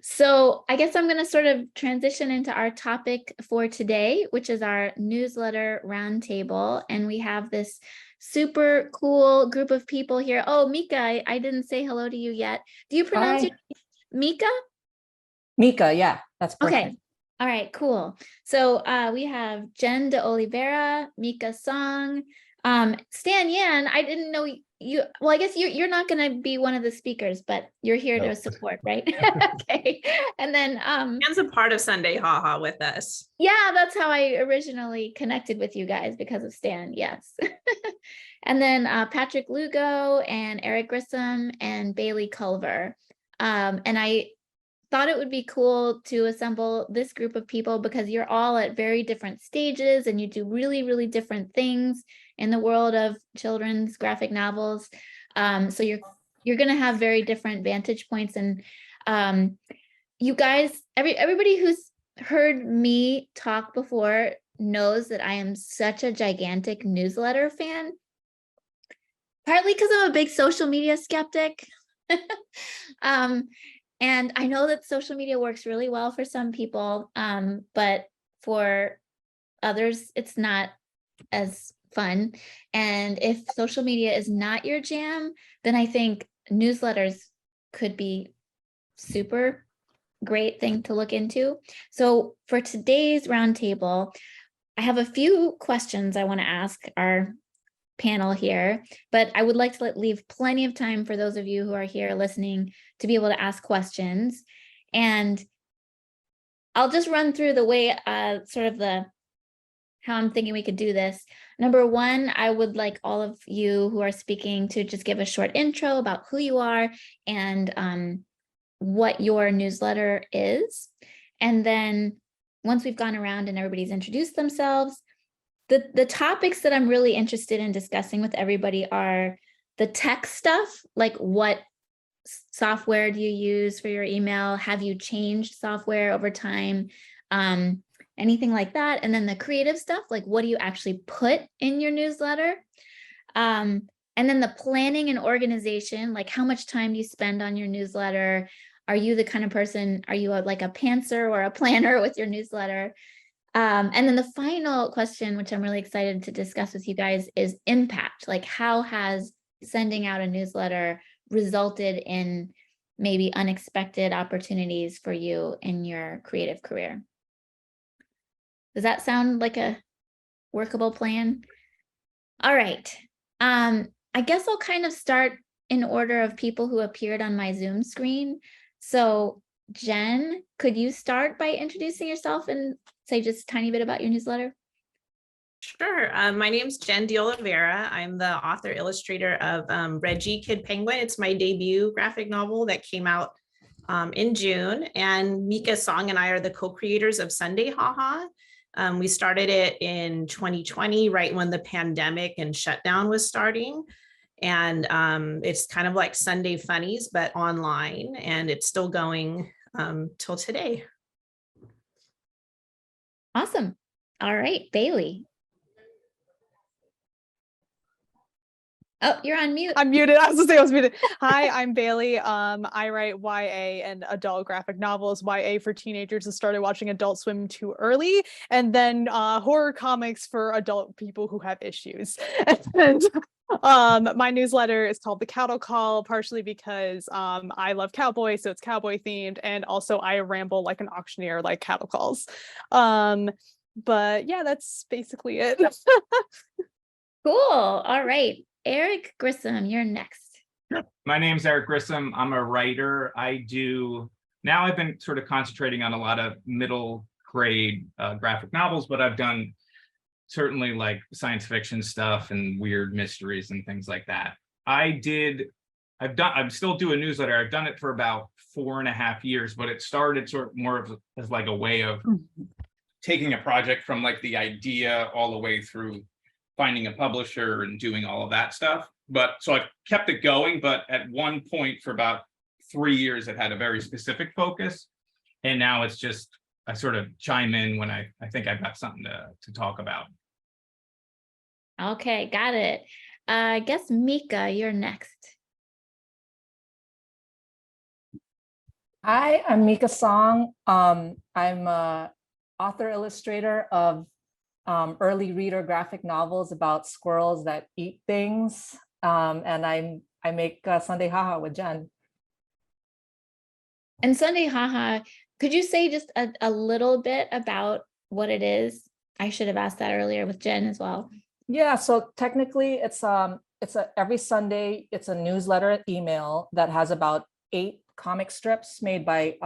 So I guess I'm going to sort of transition into our topic for today, which is our newsletter roundtable. And we have this super cool group of people here. Oh, Mika, I didn't say hello to you yet. Do you pronounce it Mika? Mika, yeah, that's perfect. Okay. All right, cool. So we have Jen de Oliveira, Mika Song, Stan Yan. I didn't know you. Well, I guess you're not going to be one of the speakers, but you're here to support, right? Okay. And then Stan's a part of Sunday Haha with us. Yeah, that's how I originally connected with you guys, because of Stan. Yes. And then Patrick Lugo and Eric Grissom and Bailey Culver. And I thought it would be cool to assemble this group of people because you're all at very different stages and you do really, really different things in the world of children's graphic novels. So you're going to have very different vantage points. And you guys, everybody who's heard me talk before knows that I am such a gigantic newsletter fan, partly because I'm a big social media skeptic. And I know that social media works really well for some people, but for others, it's not as fun. And if social media is not your jam, then I think newsletters could be super great thing to look into. So for today's roundtable, I have a few questions I want to ask our panel here, but I would like to leave plenty of time for those of you who are here listening to be able to ask questions. And I'll just run through the way, sort of how I'm thinking we could do this. Number one, I would like all of you who are speaking to just give a short intro about who you are and what your newsletter is. And then once we've gone around and everybody's introduced themselves, the topics that I'm really interested in discussing with everybody are the tech stuff, like what software do you use for your email? Have you changed software over time? Anything like that. And then the creative stuff, like what do you actually put in your newsletter? And then the planning and organization, like how much time do you spend on your newsletter? Are you the kind of person, are you like a pantser or a planner with your newsletter? And then the final question, which I'm really excited to discuss with you guys, is impact. Like how has sending out a newsletter resulted in maybe unexpected opportunities for you in your creative career? Does that sound like a workable plan? All right. I guess I'll kind of start in order of people who appeared on my Zoom screen. So Jen, could you start by introducing yourself and say just a tiny bit about your newsletter? Sure. My name's Jen de Oliveira. I'm the author illustrator of Reggie Kid Penguin. It's my debut graphic novel that came out in June. And Mika Song and I are the co-creators of Sunday Haha. We started it in 2020, right when the pandemic and shutdown was starting. And it's kind of like Sunday Funnies, but online, and it's still going till today. Awesome. All right, Bailey. Oh, you're on mute. I'm muted. I was gonna say I was muted. Hi, I'm Bailey. I write YA and adult graphic novels. YA for teenagers and started watching Adult Swim too early, and then horror comics for adult people who have issues. And my newsletter is called The Cattle Call, partially because I love cowboys, so it's cowboy themed, and also I ramble like an auctioneer, like cattle calls. But yeah, that's basically it. Cool. All right. Eric Grissom, you're next. My name's Eric Grissom. I'm a writer. Now I've been sort of concentrating on a lot of middle grade graphic novels, but I've done certainly like science fiction stuff and weird mysteries and things like that. I still do a newsletter. I've done it for about 4.5 years, but it started sort of more of as like a way of taking a project from like the idea all the way through finding a publisher and doing all of that stuff. But so I've kept it going, but at one point for about 3 years, it had a very specific focus. And now it's just, I sort of chime in when I think I've got something to talk about. Okay, got it. I guess Mika, you're next. Hi, I'm Mika Song. I'm a author illustrator of early reader graphic novels about squirrels that eat things. And I make Sunday Haha with Jen. And Sunday Haha, could you say just a little bit about what it is? I should have asked that earlier with Jen as well. Yeah, so technically it's a every Sunday it's a newsletter email that has about 8 comic strips made by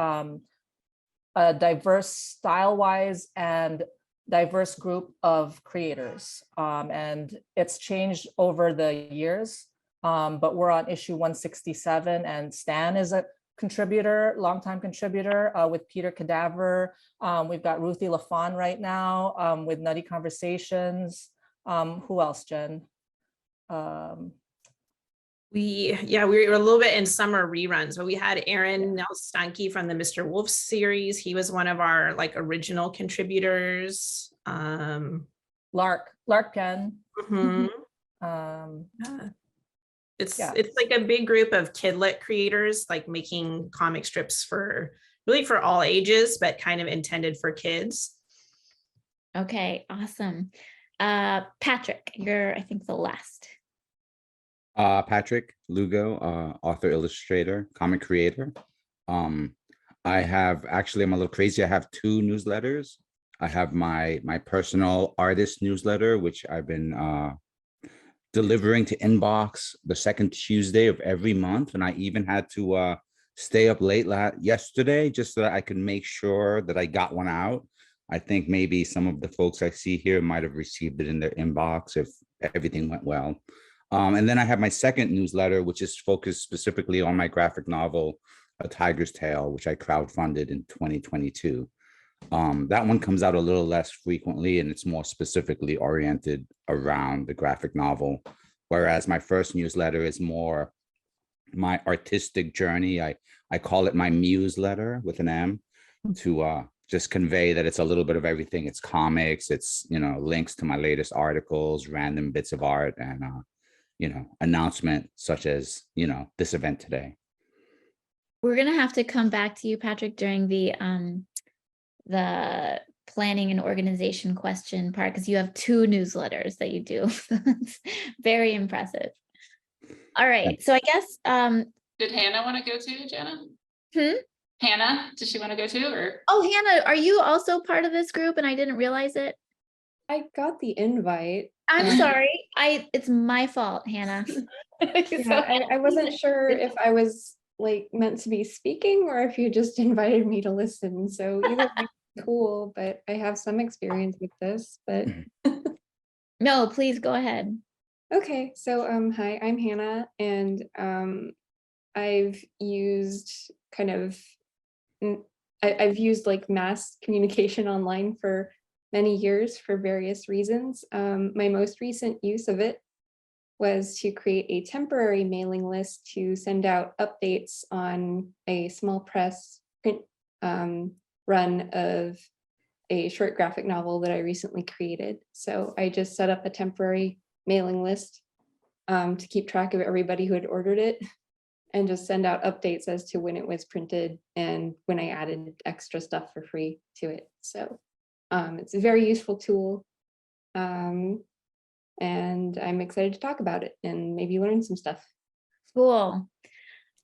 a diverse style-wise and diverse group of creators. And it's changed over the years, but we're on issue 167 and Stan is a contributor, longtime contributor with Peter Cadaver. We've got Ruthie LaFawn right now with Nutty Conversations. Who else, Jen? We were a little bit in summer reruns, but we had Aaron Nelstanke from the Mr. Wolf series. He was one of our like original contributors. Lark Ken. Mhm. Yeah. It's like a big group of kidlit creators, like making comic strips for really for all ages, but kind of intended for kids. Okay, awesome. Patrick, you're, I think, the last. Patrick Lugo, author, illustrator, comic creator. I have actually, I'm a little crazy. I have 2 newsletters. I have my personal artist newsletter, which I've been delivering to inbox the second Tuesday of every month. And I even had to stay up late yesterday just so that I could make sure that I got one out. I think maybe some of the folks I see here might have received it in their inbox if everything went well. And then I have my second newsletter, which is focused specifically on my graphic novel, A Tiger's Tale, which I crowdfunded in 2022. That one comes out a little less frequently, and it's more specifically oriented around the graphic novel. Whereas my first newsletter is more my artistic journey. I call it my muse letter with an M to just convey that it's a little bit of everything. It's comics, it's, links to my latest articles, random bits of art, and announcement such as, this event today. We're gonna have to come back to you, Patrick, during the planning and organization question part, because you have 2 newsletters that you do. It's very impressive. All right, so I guess did Hannah want to go too, Jenna? Hannah, does she want to go too? Or Hannah, are you also part of this group and I didn't realize it? I got the invite. I'm sorry. It's my fault, Hannah. I wasn't sure if I was like meant to be speaking or if you just invited me to listen. So either way, cool, but I have some experience with this, but No, please go ahead. okay. So hi, I'm Hannah, and I've used I've used like mass communication online for many years for various reasons. My most recent use of it was to create a temporary mailing list to send out updates on a small press print run of a short graphic novel that I recently created. So I just set up a temporary mailing list to keep track of everybody who had ordered it and just send out updates as to when it was printed and when I added extra stuff for free to it. So it's a very useful tool. And I'm excited to talk about it and maybe learn some stuff. Cool.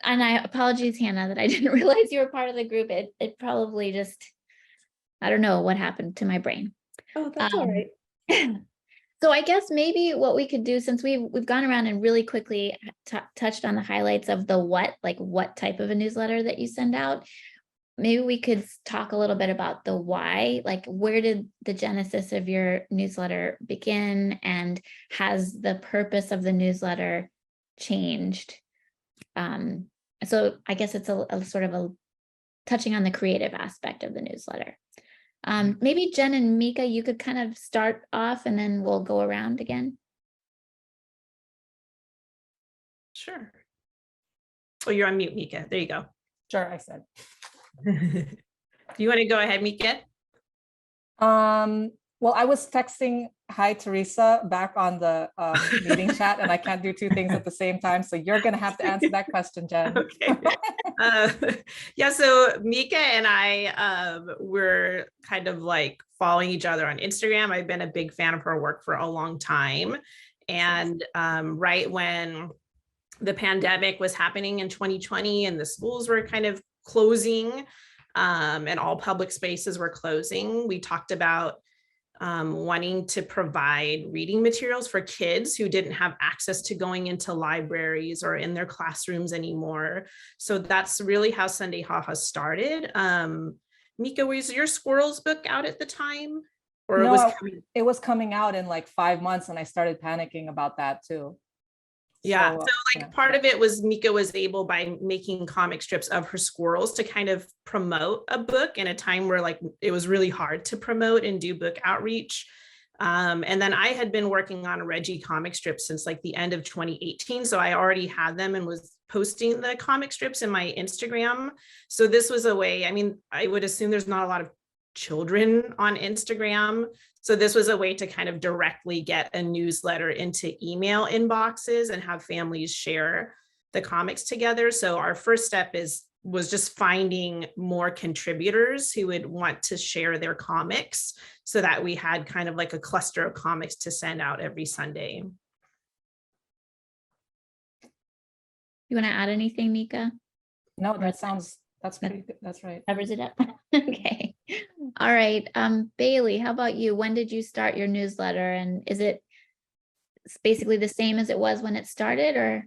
And I apologize, Hannah, that I didn't realize you were part of the group. It probably just, I don't know what happened to my brain. Oh, that's all right. So I guess maybe what we could do, since we've gone around and really quickly touched on the highlights of the what type of a newsletter that you send out, maybe we could talk a little bit about the why, like where did the genesis of your newsletter begin, and has the purpose of the newsletter changed? So I guess it's a sort of a touching on the creative aspect of the newsletter. Maybe Jen and Mika, you could kind of start off and then we'll go around again. Sure. Oh, you're on mute, Mika. There you go. Sure, I said. Do you want to go ahead, Mika? Well, I was texting hi, Teresa, back on the meeting chat, and I can't do two things at the same time. So you're going to have to answer that question, Jen. Okay. Yeah, so Mika and I were kind of like following each other on Instagram. I've been a big fan of her work for a long time. And right when the pandemic was happening in 2020 and the schools were kind of closing and all public spaces were closing, we talked about wanting to provide reading materials for kids who didn't have access to going into libraries or in their classrooms anymore. So that's really how Sunday Haha started. Mika, was your squirrels book out at the time? Or No, it was coming out in like 5 months, and I started panicking about that too. Yeah, So, so like part of it was Mika was able, by making comic strips of her squirrels, to kind of promote a book in a time where like it was really hard to promote and do book outreach. And then I had been working on Reggie comic strips since like the end of 2018. So I already had them and was posting the comic strips in my Instagram. So this was a way, I mean, I would assume there's not a lot of children on Instagram. So this was a way to kind of directly get a newsletter into email inboxes and have families share the comics together. So our first step was just finding more contributors who would want to share their comics, so that we had kind of like a cluster of comics to send out every Sunday. You want to add anything, Mika? no, that's pretty good. That's right. Covers it up. Okay. All right. Bailey, how about you? When did you start your newsletter, and is it basically the same as it was when it started, or?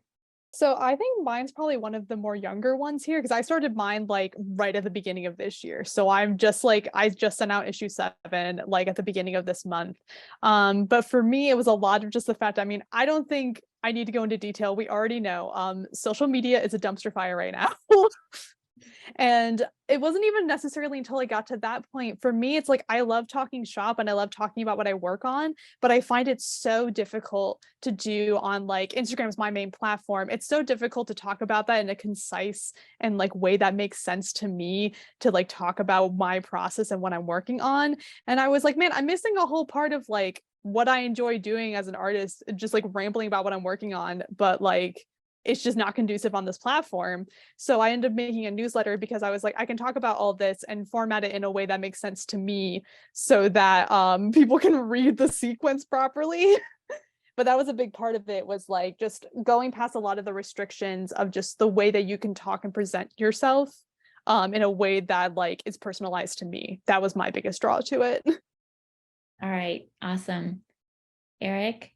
So I think mine's probably one of the more younger ones here, because I started mine like right at the beginning of this year. So I'm just like, I just sent out issue 7 like at the beginning of this month. But for me, it was a lot of just the fact, I mean, I don't think I need to go into detail. We already know social media is a dumpster fire right now. And it wasn't even necessarily until I got to that point. For me, it's like, I love talking shop and I love talking about what I work on, but I find it so difficult to do on like Instagram is my main platform. It's so difficult to talk about that in a concise and like way that makes sense to me, to like talk about my process and what I'm working on. And I was like, man, I'm missing a whole part of like what I enjoy doing as an artist, just like rambling about what I'm working on, but like it's just not conducive on this platform. So I ended up making a newsletter because I was like, I can talk about all this and format it in a way that makes sense to me, so that people can read the sequence properly. But that was a big part of it, was like just going past a lot of the restrictions of just the way that you can talk and present yourself in a way that like is personalized to me. That was my biggest draw to it. All right. Awesome. Eric?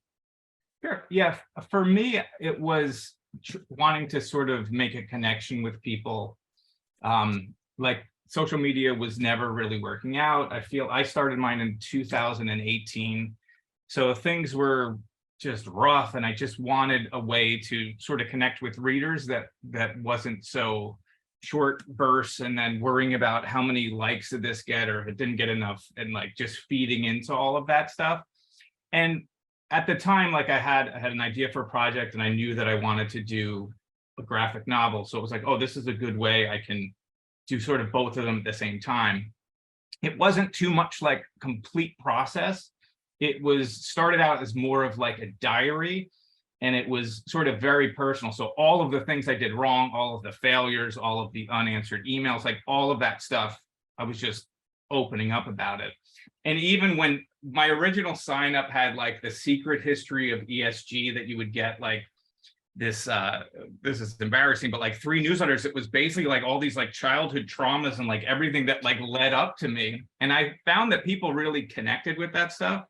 Sure. Yeah. For me, it was wanting to sort of make a connection with people. Like social media was never really working out. I feel I started mine in 2018. So things were just rough, and I just wanted a way to sort of connect with readers that wasn't so short bursts and then worrying about how many likes did this get, or if it didn't get enough, and like just feeding into all of that stuff. And at the time, like I had an idea for a project, and I knew that I wanted to do a graphic novel. So it was like, oh, this is a good way I can do sort of both of them at the same time. It wasn't too much like complete process. It was started out as more of like a diary, and it was sort of very personal. So all of the things I did wrong, all of the failures, all of the unanswered emails, like all of that stuff, I was just opening up about it. And even when my original sign up had like the secret history of ESG that you would get, like this is embarrassing, but like 3 newsletters, it was basically like all these like childhood traumas and like everything that like led up to me. And I found that people really connected with that stuff.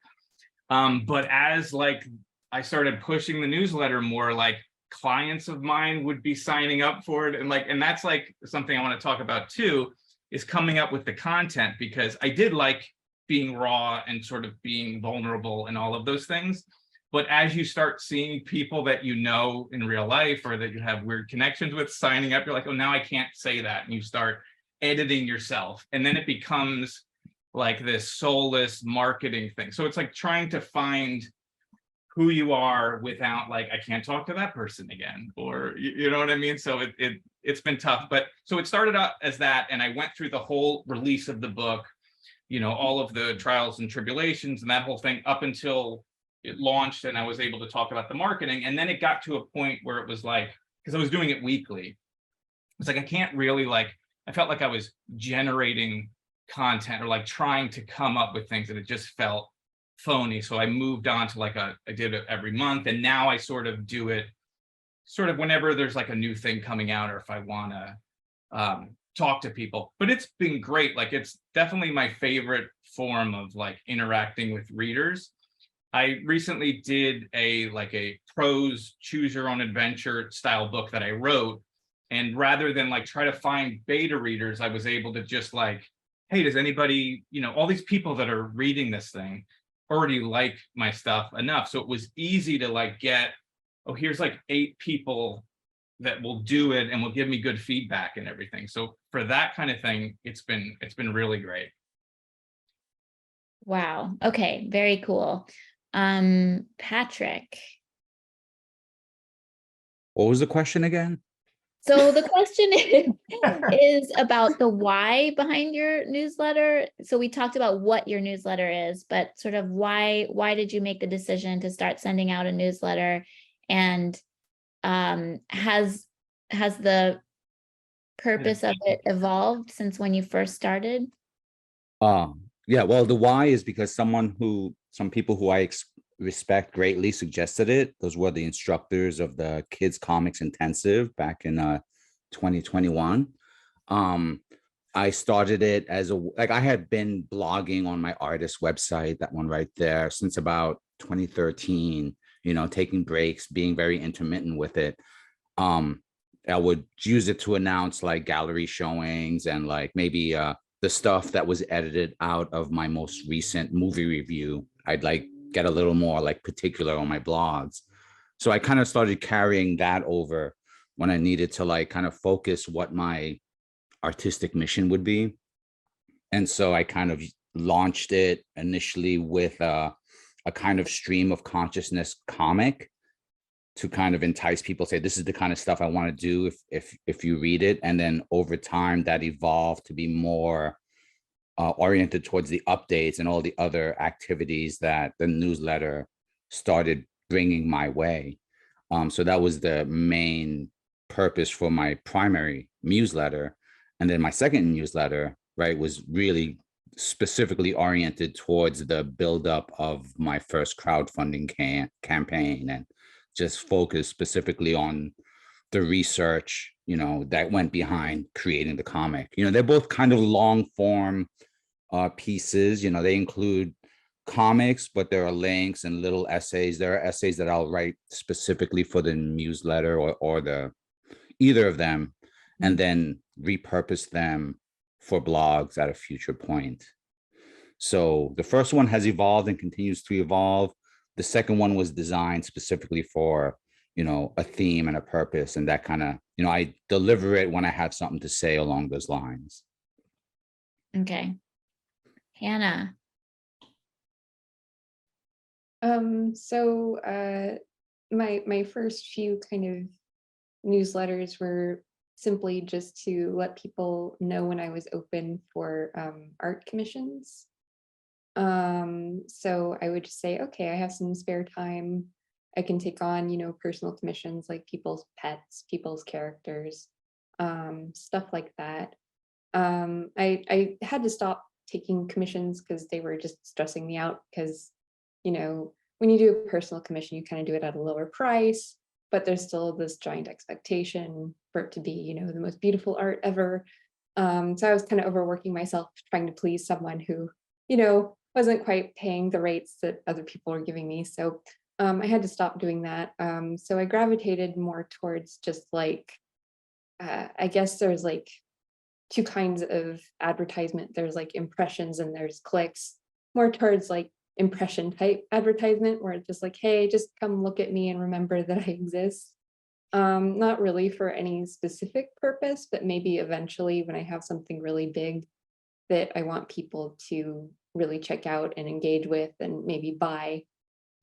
But as like I started pushing the newsletter more, like clients of mine would be signing up for it. And that's like something I want to talk about too, is coming up with the content, because I did like being raw and sort of being vulnerable and all of those things. But as you start seeing people that you know in real life, or that you have weird connections with, signing up, you're like, oh, now I can't say that. And you start editing yourself. And then it becomes like this soulless marketing thing. So it's like trying to find who you are without like, I can't talk to that person again, or you know what I mean? So it's been tough. But so it started out as that, and I went through the whole release of the book. all of the trials and tribulations and that whole thing up until it launched and I was able to talk about the marketing. And then it got to a point where it was like, because I was doing it weekly, it's like I can't really I felt like I was generating content or like trying to come up with things and it just felt phony. So I moved on to I did it every month, and now I sort of do it sort of whenever there's like a new thing coming out or if I want to talk to people. But it's been great. It's definitely my favorite form of interacting with readers. I recently did a prose choose your own adventure style book that I wrote. And rather than try to find beta readers, I was able to just hey, does anybody, all these people that are reading this thing already like my stuff enough. So it was easy to get, oh, here's 8 people that will do it and will give me good feedback and everything. So for that kind of thing, it's been really great. Wow. Okay. Very cool. Patrick. What was the question again? So the question is about the why behind your newsletter. So we talked about what your newsletter is, but sort of why did you make the decision to start sending out a newsletter? And has the purpose of it evolved since when you first started? Yeah, well, the why is because some people who I respect greatly suggested it. Those were the instructors of the Kids Comics Intensive back in 2021. I started it as I had been blogging on my artist website, that one right there, since about 2013, taking breaks, being very intermittent with it. I would use it to announce gallery showings and maybe the stuff that was edited out of my most recent movie review. I'd get a little more particular on my blogs. So I kind of started carrying that over when I needed to kind of focus what my artistic mission would be. And so I kind of launched it initially with a kind of stream of consciousness comic to kind of entice people, say, this is the kind of stuff I want to do if you read it. And then over time that evolved to be more oriented towards the updates and all the other activities that the newsletter started bringing my way. So that was the main purpose for my primary newsletter. And then my second newsletter, right, was really specifically oriented towards the buildup of my first crowdfunding campaign, and just focused specifically on the research, that went behind creating the comic. They're both kind of long form pieces. They include comics, but there are links and little essays. There are essays that I'll write specifically for the newsletter or either of them, and then repurpose them for blogs at a future point. So the first one has evolved and continues to evolve. The second one was designed specifically for, a theme and a purpose, and that kind of, I deliver it when I have something to say along those lines. Okay. Hannah. So my first few kind of newsletters were simply just to let people know when I was open for art commissions. So I would just say, okay, I have some spare time. I can take on, personal commissions like people's pets, people's characters, stuff like that. I had to stop taking commissions because they were just stressing me out because, when you do a personal commission, you kind of do it at a lower price, but there's still this giant expectation for it to be, the most beautiful art ever. So I was kind of overworking myself trying to please someone who, wasn't quite paying the rates that other people were giving me. So I had to stop doing that. So I gravitated more towards just I guess there's two kinds of advertisement. There's impressions and there's clicks, more towards impression type advertisement where it's just hey, just come look at me and remember that I exist. Not really for any specific purpose, but maybe eventually when I have something really big that I want people to really check out and engage with and maybe buy,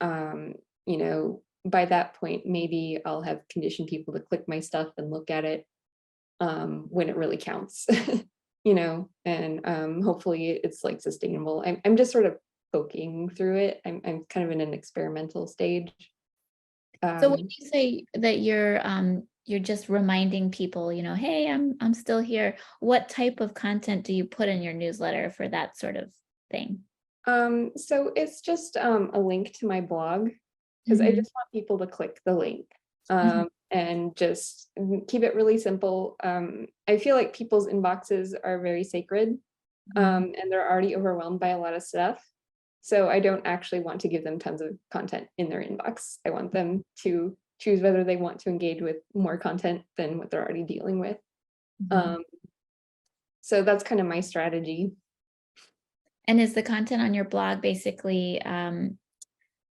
by that point, maybe I'll have conditioned people to click my stuff and look at it when it really counts. you know, and hopefully it's like sustainable. I'm just sort of poking through it. I'm kind of in an experimental stage. So when you say that you're just reminding people, you know, hey, I'm still here, what type of content do you put in your newsletter for that sort of thing? So it's just a link to my blog, because I just want people to click the link and just keep it really simple. I feel like people's inboxes are very sacred, and they're already overwhelmed by a lot of stuff. So I don't actually want to give them tons of content in their inbox. I want them to choose whether they want to engage with more content than what they're already dealing with. So that's kind of my strategy. And is the content on your blog basically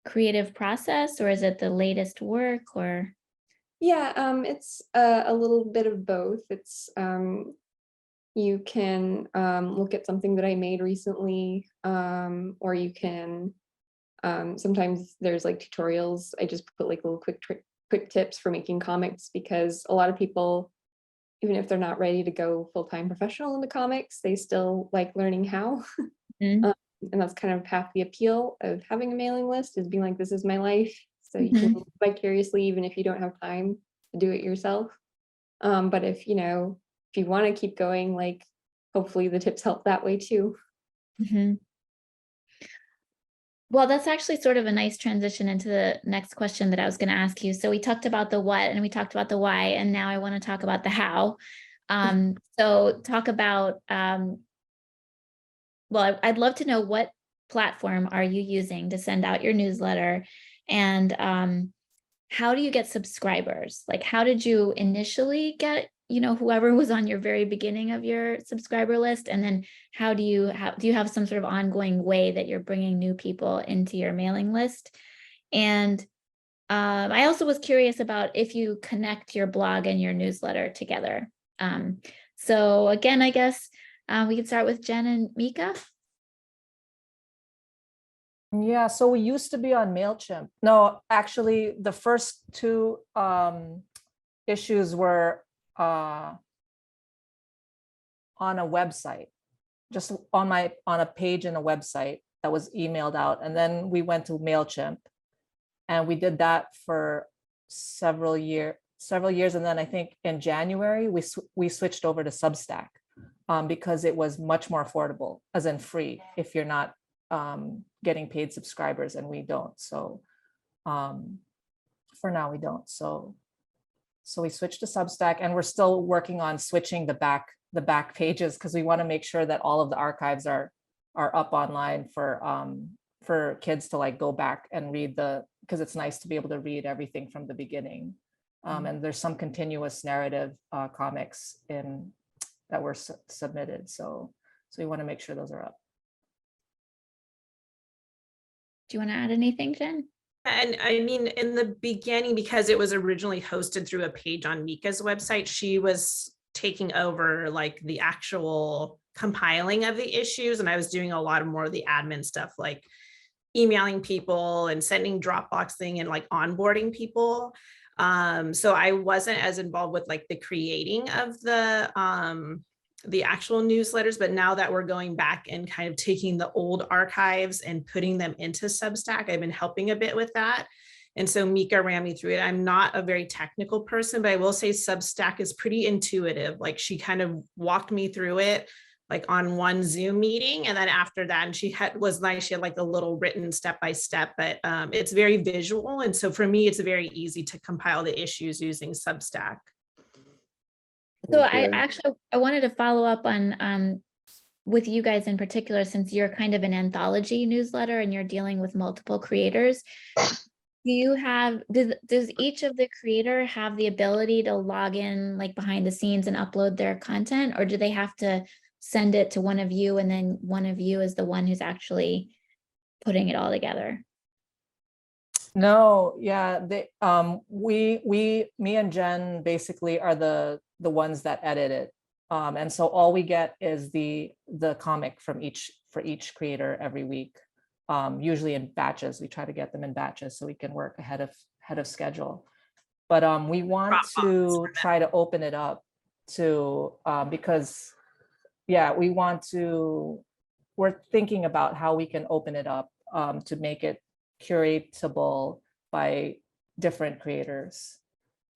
creative process, or is it the latest work, or? Yeah, it's a little bit of both. It's you can look at something that I made recently, or you can sometimes there's like tutorials. I just put like little quick tips for making comics, because a lot of people, even if they're not ready to go full-time professional into comics, they still like learning how. And that's kind of half the appeal of having a mailing list, is being like, this is my life. So you can vicariously, even if you don't have time to do it yourself. But if you want to keep going, like hopefully the tips help that way too. Well, that's actually sort of a nice transition into the next question that I was going to ask you. So we talked about the what and we talked about the why, and now I want to talk about the how. So talk about, well, I'd love to know, what platform are you using to send out your newsletter, and how do you get subscribers? Like, how did you initially get, whoever was on your very beginning of your subscriber list, and then how do you have some sort of ongoing way that you're bringing new people into your mailing list? And I also was curious about if you connect your blog and your newsletter together. So again, I guess we could start with Jen and Mika. Yeah, so we used to be on MailChimp. No, actually, the first two issues were on a website, just on a page in a website that was emailed out. And then we went to MailChimp, and we did that for several years. And then I think in January, we switched over to Substack because it was much more affordable, as in free, if you're not getting paid subscribers, and we don't. So for now we don't. So we switched to Substack, and we're still working on switching the back pages, because we want to make sure that all of the archives are up online for kids to like go back and read because it's nice to be able to read everything from the beginning. And there's some continuous narrative comics that were submitted. So we want to make sure those are up. Do you want to add anything, Jen? And I mean, in the beginning, because it was originally hosted through a page on Mika's website, she was taking over like the actual compiling of the issues. And I was doing a lot more of the admin stuff, like emailing people and sending Dropbox thing and like onboarding people. So I wasn't as involved with like the creating of the actual newsletters, but now that we're going back and kind of taking the old archives and putting them into Substack, I've been helping a bit with that. And so Mika ran me through it. I'm not a very technical person, but I will say Substack is pretty intuitive. Like, she kind of walked me through it like on one Zoom meeting. And then after that, and she was nice. She had like a little written step-by-step, but it's very visual. And so for me, it's very easy to compile the issues using Substack. So I wanted to follow up on with you guys in particular, since you're kind of an anthology newsletter and you're dealing with multiple creators. Does each of the creator have the ability to log in like behind the scenes and upload their content, or do they have to send it to one of you and then one of you is the one who's actually putting it all together? No, yeah, me and Jen basically are the ones that edit it, and so all we get is the comic for each creator every week, usually in batches. We try to get them in batches so we can work ahead of schedule. But we want to try to open it up to because yeah, we're thinking about how we can open it up to make it curatable by different creators,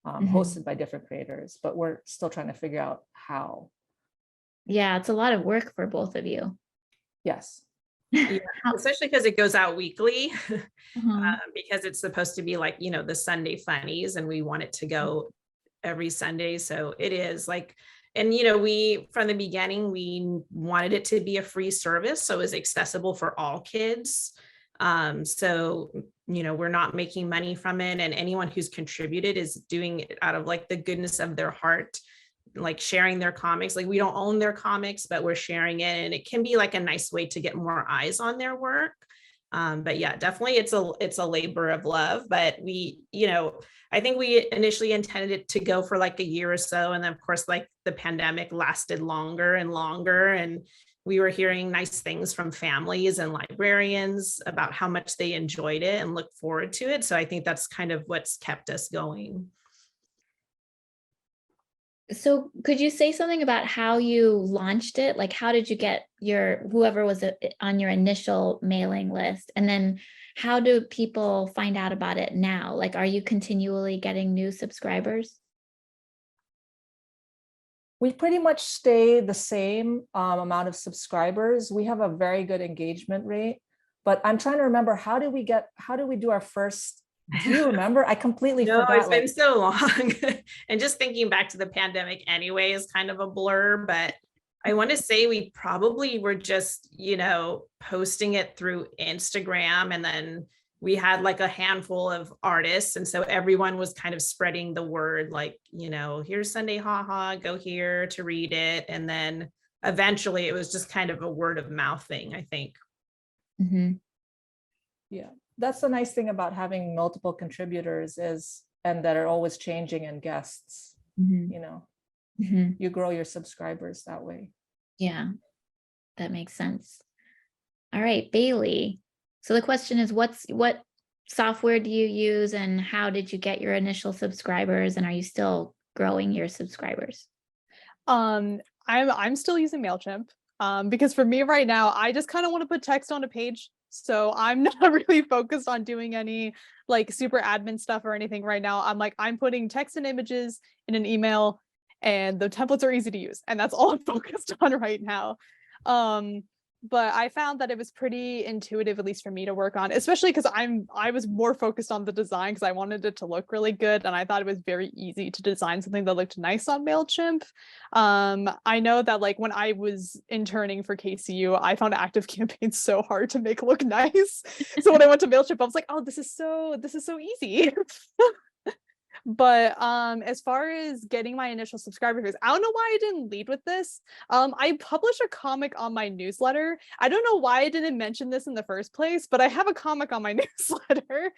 hosted by different creators, but we're still trying to figure out how. Yeah, it's a lot of work for both of you. Yes. Yeah, especially because it goes out weekly, Mhm. because it's supposed to be like, the Sunday funnies, and we want it to go every Sunday. So it is like, and we from the beginning, we wanted it to be a free service, so it was accessible for all kids. So we're not making money from it, and anyone who's contributed is doing it out of like the goodness of their heart, like sharing their comics. Like we don't own their comics, but we're sharing it, and it can be like a nice way to get more eyes on their work. But yeah, definitely it's a labor of love. But I think we initially intended it to go for like a year or so, and then of course like the pandemic lasted longer and longer, and we were hearing nice things from families and librarians about how much they enjoyed it and look forward to it. So I think that's kind of what's kept us going. So could you say something about how you launched it? Like, how did you get whoever was on your initial mailing list? And then how do people find out about it now? Like, are you continually getting new subscribers? We pretty much stay the same amount of subscribers. We have a very good engagement rate, but I'm trying to remember, how do we do our first? Do you remember? I completely No, forgot. it's been so long. And just thinking back to the pandemic anyway is kind of a blur, but I want to say we probably were just, posting it through Instagram, and then we had like a handful of artists. And so everyone was kind of spreading the word, like, here's Sunday Haha, go here to read it. And then eventually it was just kind of a word of mouth thing, I think. Mm-hmm. Yeah, that's the nice thing about having multiple contributors and that are always changing, and guests, Mm-hmm. you grow your subscribers that way. Yeah, that makes sense. All right, Bailey. So the question is, what software do you use, and how did you get your initial subscribers, and are you still growing your subscribers? I'm still using MailChimp because for me right now, I just kind of want to put text on a page. So I'm not really focused on doing any like super admin stuff or anything right now. I'm putting text and images in an email, and the templates are easy to use, and that's all I'm focused on right now. But I found that it was pretty intuitive, at least for me to work on, especially because I was more focused on the design because I wanted it to look really good, and I thought it was very easy to design something that looked nice on MailChimp. I know that like when I was interning for KCU, I found active campaigns so hard to make look nice. So when I went to MailChimp, I was like, oh, this is so easy. But as far as getting my initial subscribers, I don't know why I didn't lead with this. I publish a comic on my newsletter. I don't know why I didn't mention this in the first place, but I have a comic on my newsletter.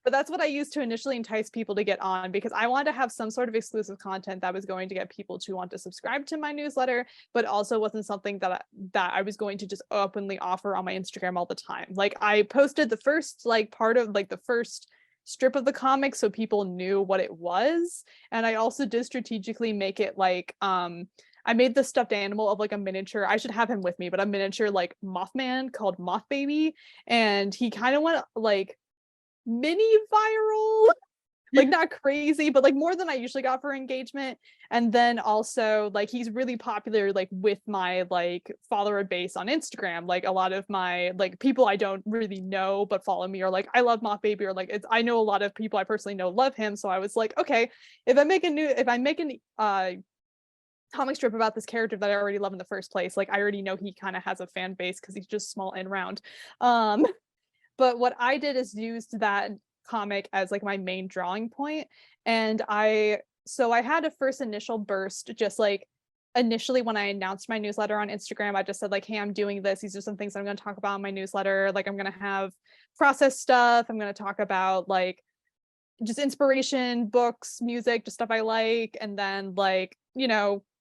But that's what I used to initially entice people to get on, because I wanted to have some sort of exclusive content that was going to get people to want to subscribe to my newsletter, but also wasn't something that I was going to just openly offer on my Instagram all the time. Like I posted the first part of the first strip of the comic so people knew what it was, and I also did strategically make it like I made the stuffed animal of like a miniature, I should have him with me, but a miniature like Mothman called Moth Baby, and he kind of went like mini viral, like not crazy, but like more than I usually got for engagement. And then also like he's really popular like with my like follower base on Instagram. Like a lot of my like people I don't really know but follow me are like, I love Moth Baby, or like I know a lot of people I personally know love him. So I was like, okay, if I make an comic strip about this character that I already love in the first place, like I already know he kind of has a fan base because he's just small and round. But what I did is used that comic as like my main drawing point. And I had a first initial burst, just like initially when I announced my newsletter on Instagram, I just said like, hey, I'm doing this. These are some things I'm going to talk about in my newsletter. Like I'm going to have process stuff. I'm going to talk about like just inspiration, books, music, just stuff I like. And then like,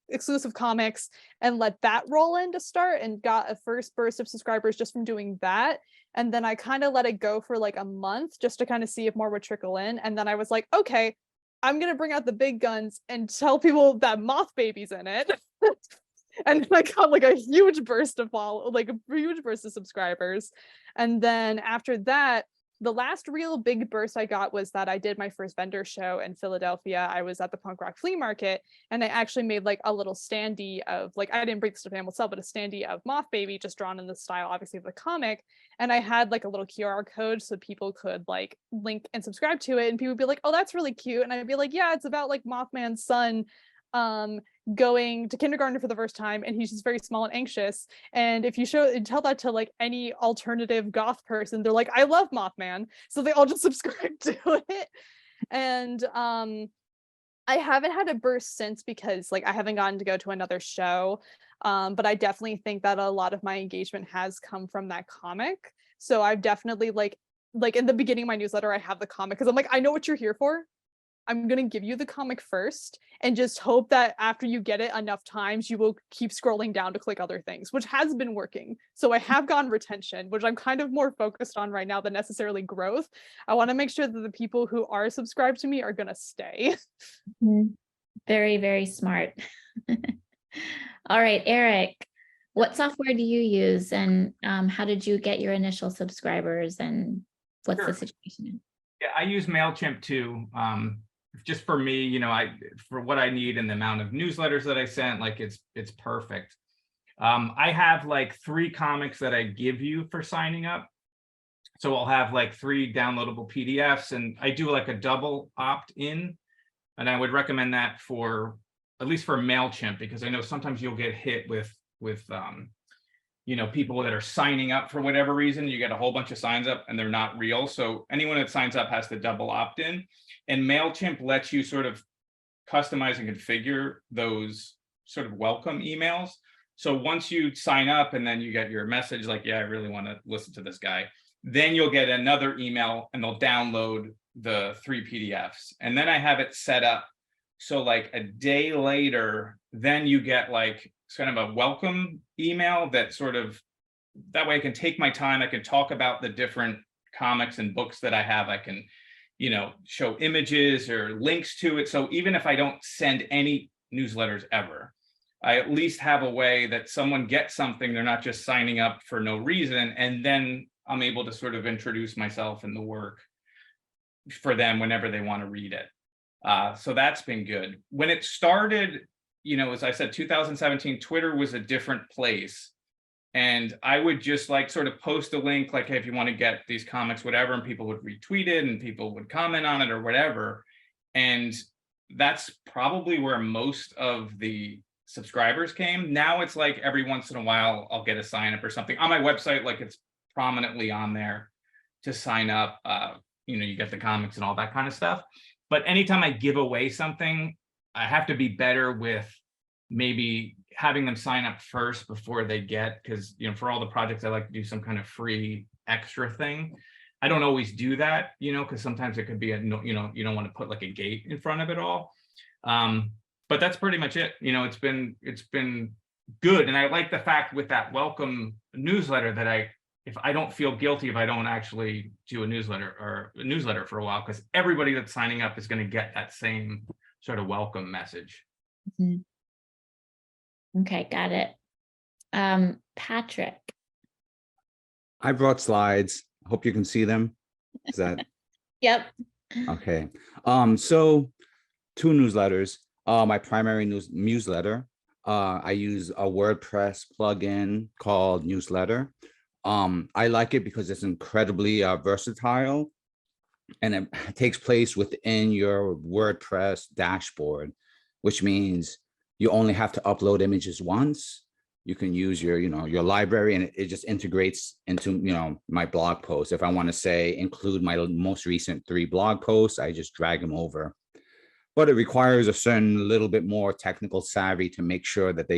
exclusive comics, and let that roll in to start, and got a first burst of subscribers just from doing that. And then I kind of let it go for like a month just to kind of see if more would trickle in. And then I was like, okay, I'm going to bring out the big guns and tell people that Moth Baby's in it. And I got like a huge burst of subscribers. And then after that, the last real big burst I got was that I did my first vendor show in Philadelphia. I was at the punk rock flea market, and I actually made like a little standee of, like, I didn't break the stuffed animal cell, but a standee of Moth Baby, just drawn in the style, obviously, of the comic. And I had like a little QR code so people could like link and subscribe to it. And people would be like, oh, that's really cute. And I'd be like, yeah, it's about like Mothman's son going to kindergarten for the first time, and he's just very small and anxious. And if you tell that to like any alternative goth person, they're like, I love Mothman, so they all just subscribe to it. And I haven't had a burst since, because like I haven't gotten to go to another show, but I definitely think that a lot of my engagement has come from that comic. So I've definitely like in the beginning of my newsletter, I have the comic because I'm like, I know what you're here for. I'm going to give you the comic first and just hope that after you get it enough times, you will keep scrolling down to click other things, which has been working. So I have gotten retention, which I'm kind of more focused on right now than necessarily growth. I want to make sure that the people who are subscribed to me are going to stay. Very, very smart. All right, Eric, what software do you use, and how did you get your initial subscribers, and what's the situation? Yeah, I use MailChimp too. Just for me, you know, for what I need and the amount of newsletters that I sent, like it's perfect. I have like 3 comics that I give you for signing up. So I'll have like 3 downloadable PDFs, and I do like a double opt-in. And I would recommend that for, at least for MailChimp, because I know sometimes you'll get hit with you know, people that are signing up for whatever reason. You get a whole bunch of signs up and they're not real. So anyone that signs up has to double opt-in. And MailChimp lets you sort of customize and configure those sort of welcome emails. So once you sign up and then you get your message like, yeah, I really want to listen to this guy, then you'll get another email and they'll download the 3 PDFs. And then I have it set up so like a day later, then you get like kind of a welcome email that sort of, that way I can take my time. I can talk about the different comics and books that I have. I can, you know, show images or links to it. So even if I don't send any newsletters ever, I at least have a way that someone gets something. They're not just signing up for no reason. And then I'm able to sort of introduce myself and the work for them whenever they want to read it. So that's been good. When it started, you know, as I said, 2017, Twitter was a different place. And I would just like sort of post a link like, hey, if you want to get these comics, whatever, and people would retweet it and people would comment on it or whatever. And that's probably where most of the subscribers came. Now it's like every once in a while, I'll get a sign up or something on my website. Like it's prominently on there to sign up. You know, you get the comics and all that kind of stuff. But anytime I give away something, I have to be better with maybe having them sign up first before they get, because, you know, for all the projects, I like to do some kind of free extra thing. I don't always do that, you know, because sometimes it could be you know, you don't want to put like a gate in front of it all. But that's pretty much it. You know, it's been good. And I like the fact with that welcome newsletter that if I don't feel guilty if I don't actually do a newsletter for a while, because everybody that's signing up is going to get that same sort of welcome message. Mm-hmm. Okay, got it. Patrick. I brought slides. Hope you can see them. Is that? Yep. Okay. So 2 newsletters. My primary newsletter. I use a WordPress plugin called Newsletter. I like it because it's incredibly versatile, and it takes place within your WordPress dashboard, which means you only have to upload images once. You can use your, you know, your library, and it just integrates into, you know, my blog post. If I want to say include my most recent 3 blog posts, I just drag them over. But it requires a certain little bit more technical savvy to make sure that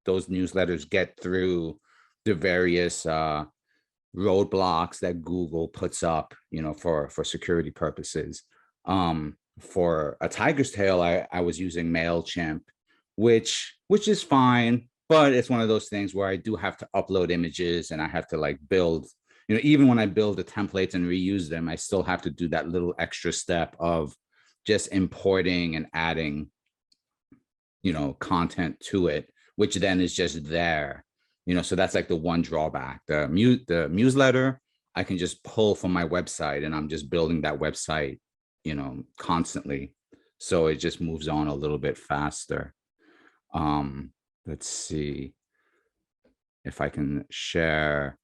those newsletters get through the various roadblocks that Google puts up, you know, for security purposes. For A Tiger's Tail, I was using MailChimp, which is fine, but it's one of those things where I do have to upload images and I have to like build, you know, even when I build the templates and reuse them, I still have to do that little extra step of just importing and adding, you know, content to it, which then is just there. So that's like the one drawback. The newsletter, I can just pull from my website, and I'm just building that website, constantly. So it just moves on a little bit faster. Let's see if I can share.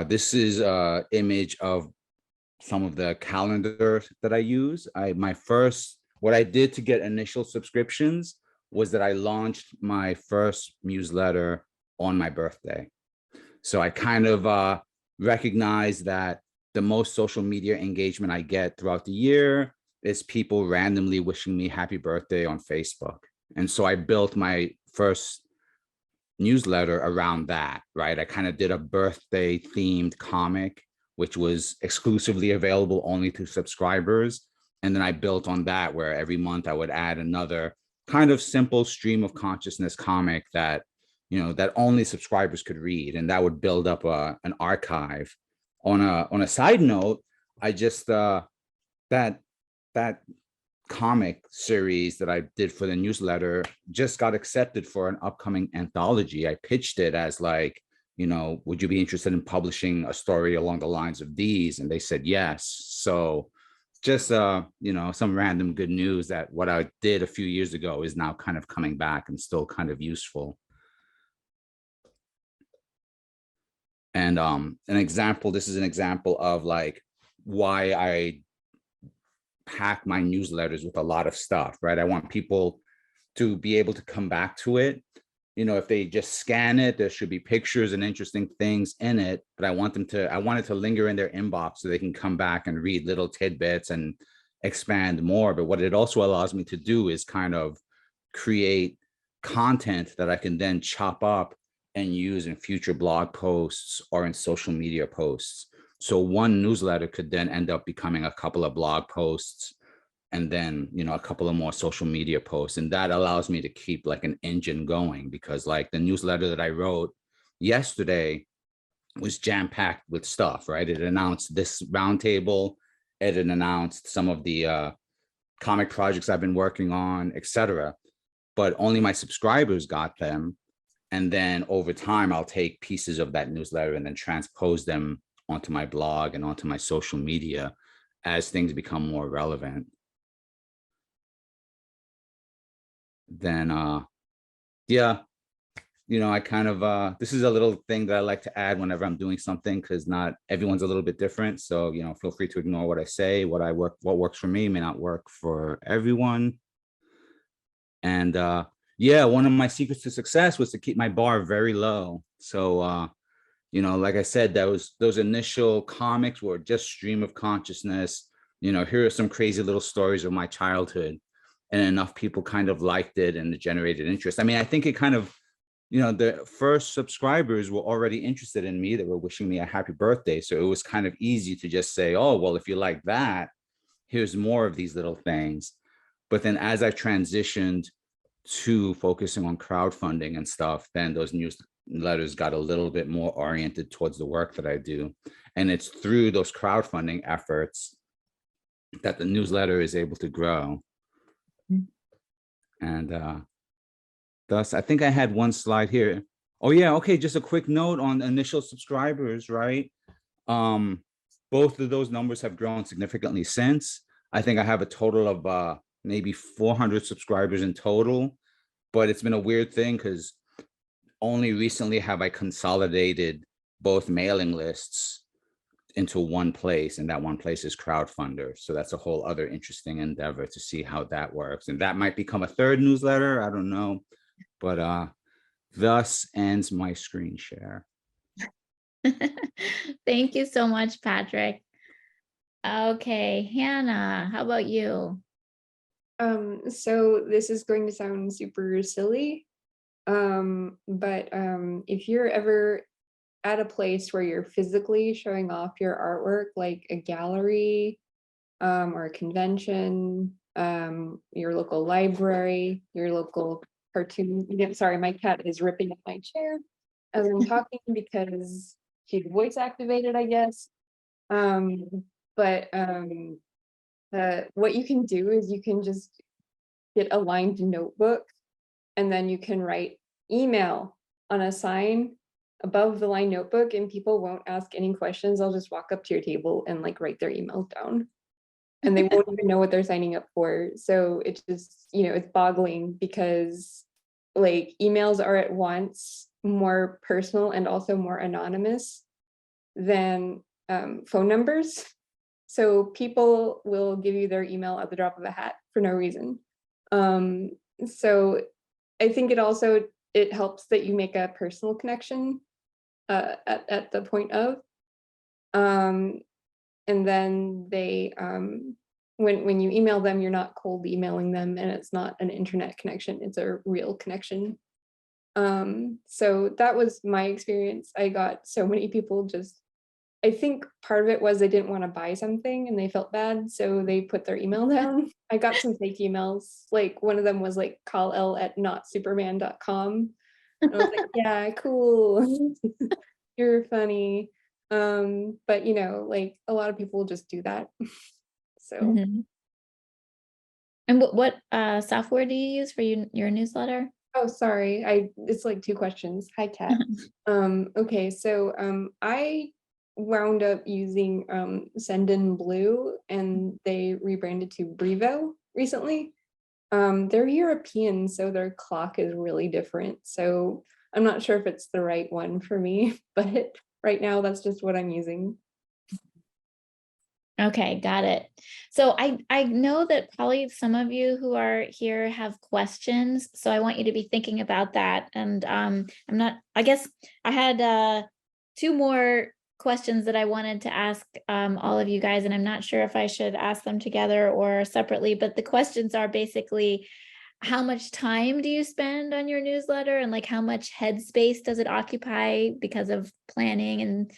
This is an image of some of the calendar that I use. What I did to get initial subscriptions was that I launched my first newsletter on my birthday. So I kind of recognize that the most social media engagement I get throughout the year is people randomly wishing me happy birthday on Facebook. And so I built my first newsletter around that, right? I kind of did a birthday themed comic, which was exclusively available only to subscribers. And then I built on that, where every month I would add another kind of simple stream of consciousness comic that, that only subscribers could read. And that would build up an archive. On a side note, I just, that comic series that I did for the newsletter just got accepted for an upcoming anthology. I pitched it as like, would you be interested in publishing a story along the lines of these? And they said yes. So just, some random good news that what I did a few years ago is now kind of coming back and still kind of useful. And this is an example of like why I pack my newsletters with a lot of stuff, right? I want people to be able to come back to it. If they just scan it, there should be pictures and interesting things in it, but I want it to linger in their inbox so they can come back and read little tidbits and expand more. But what it also allows me to do is kind of create content that I can then chop up and use in future blog posts or in social media posts. So one newsletter could then end up becoming a couple of blog posts, and then, a couple of more social media posts. And that allows me to keep like an engine going, because like the newsletter that I wrote yesterday was jam-packed with stuff, right? It announced this roundtable, it announced some of the comic projects I've been working on, etc. But only my subscribers got them. And then over time, I'll take pieces of that newsletter and then transpose them onto my blog and onto my social media as things become more relevant. Then, yeah, I kind of, this is a little thing that I like to add whenever I'm doing something, because not everyone's a little bit different. So, feel free to ignore what I say. What works for me may not work for everyone. And yeah, one of my secrets to success was to keep my bar very low. So, like I said, those initial comics were just stream of consciousness. Here are some crazy little stories of my childhood, and enough people kind of liked it and it generated interest. I mean, I think it kind of, the first subscribers were already interested in me. They were wishing me a happy birthday. So it was kind of easy to just say, oh, well, if you like that, here's more of these little things. But then as I transitioned to focusing on crowdfunding and stuff, then those newsletters got a little bit more oriented towards the work that I do. And it's through those crowdfunding efforts that the newsletter is able to grow. And thus, I think I had one slide here. Oh yeah, okay, just a quick note on initial subscribers, right? Both of those numbers have grown significantly since. I think I have a total of maybe 400 subscribers in total, but it's been a weird thing because only recently have I consolidated both mailing lists into one place, and that one place is Crowdfunder. So that's a whole other interesting endeavor to see how that works. And that might become a third newsletter, I don't know, but thus ends my screen share. Thank you so much, Patrick. Okay, Hannah, how about you? So this is going to sound super silly, but if you're ever at a place where you're physically showing off your artwork, like a gallery, or a convention, your local library, your local cartoon. Sorry, my cat is ripping at my chair as I'm talking because she's voice activated, I guess. But what you can do is you can just get a lined notebook and then you can write email on a sign above the line notebook, and people won't ask any questions. They'll just walk up to your table and like write their emails down, and they won't even know what they're signing up for. So it's just, you know, it's boggling, because like emails are at once more personal and also more anonymous than phone numbers. So people will give you their email at the drop of a hat for no reason. So I think it helps that you make a personal connection at the point of, and then they when you email them, you're not cold emailing them, and it's not an internet connection, it's a real connection. So that was my experience. I got so many people just, I think part of it was they didn't want to buy something and they felt bad, so they put their email down. I got some fake emails. Like one of them was like call@notsuperman.com. And I was like, yeah, cool. You're funny. But you know, like a lot of people just do that. So And what software do you use for your newsletter? oh, sorry. It's like 2 questions. Hi, Kat. Okay, so I wound up using Sendinblue, and they rebranded to Brevo recently. They're European, so their clock is really different. So I'm not sure if it's the right one for me, but right now that's just what I'm using. Okay, got it. So I know that probably some of you who are here have questions, so I want you to be thinking about that. And I guess I had 2 more questions that I wanted to ask all of you guys, and I'm not sure if I should ask them together or separately, but the questions are basically, how much time do you spend on your newsletter, and like how much headspace does it occupy because of planning and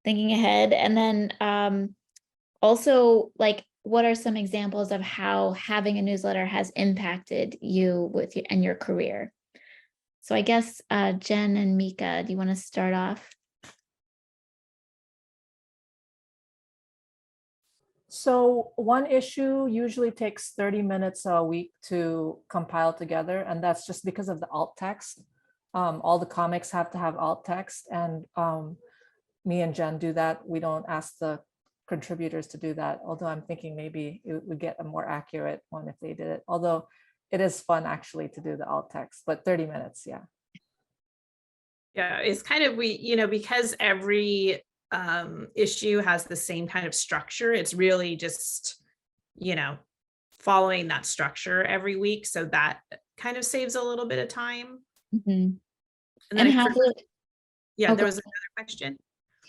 thinking ahead? And then also, like, what are some examples of how having a newsletter has impacted you and your career? So I guess Jen and Mika, do you want to start off? So one issue usually takes 30 minutes a week to compile together, and that's just because of the alt text. All the comics have to have alt text, and me and Jen do that. We don't ask the contributors to do that, although I'm thinking maybe it would get a more accurate one if they did it. Although it is fun actually to do the alt text, but 30 minutes, yeah. Yeah, it's kind of, because every issue has the same kind of structure, it's really just, following that structure every week. So that kind of saves a little bit of time. And then how there okay. was another question.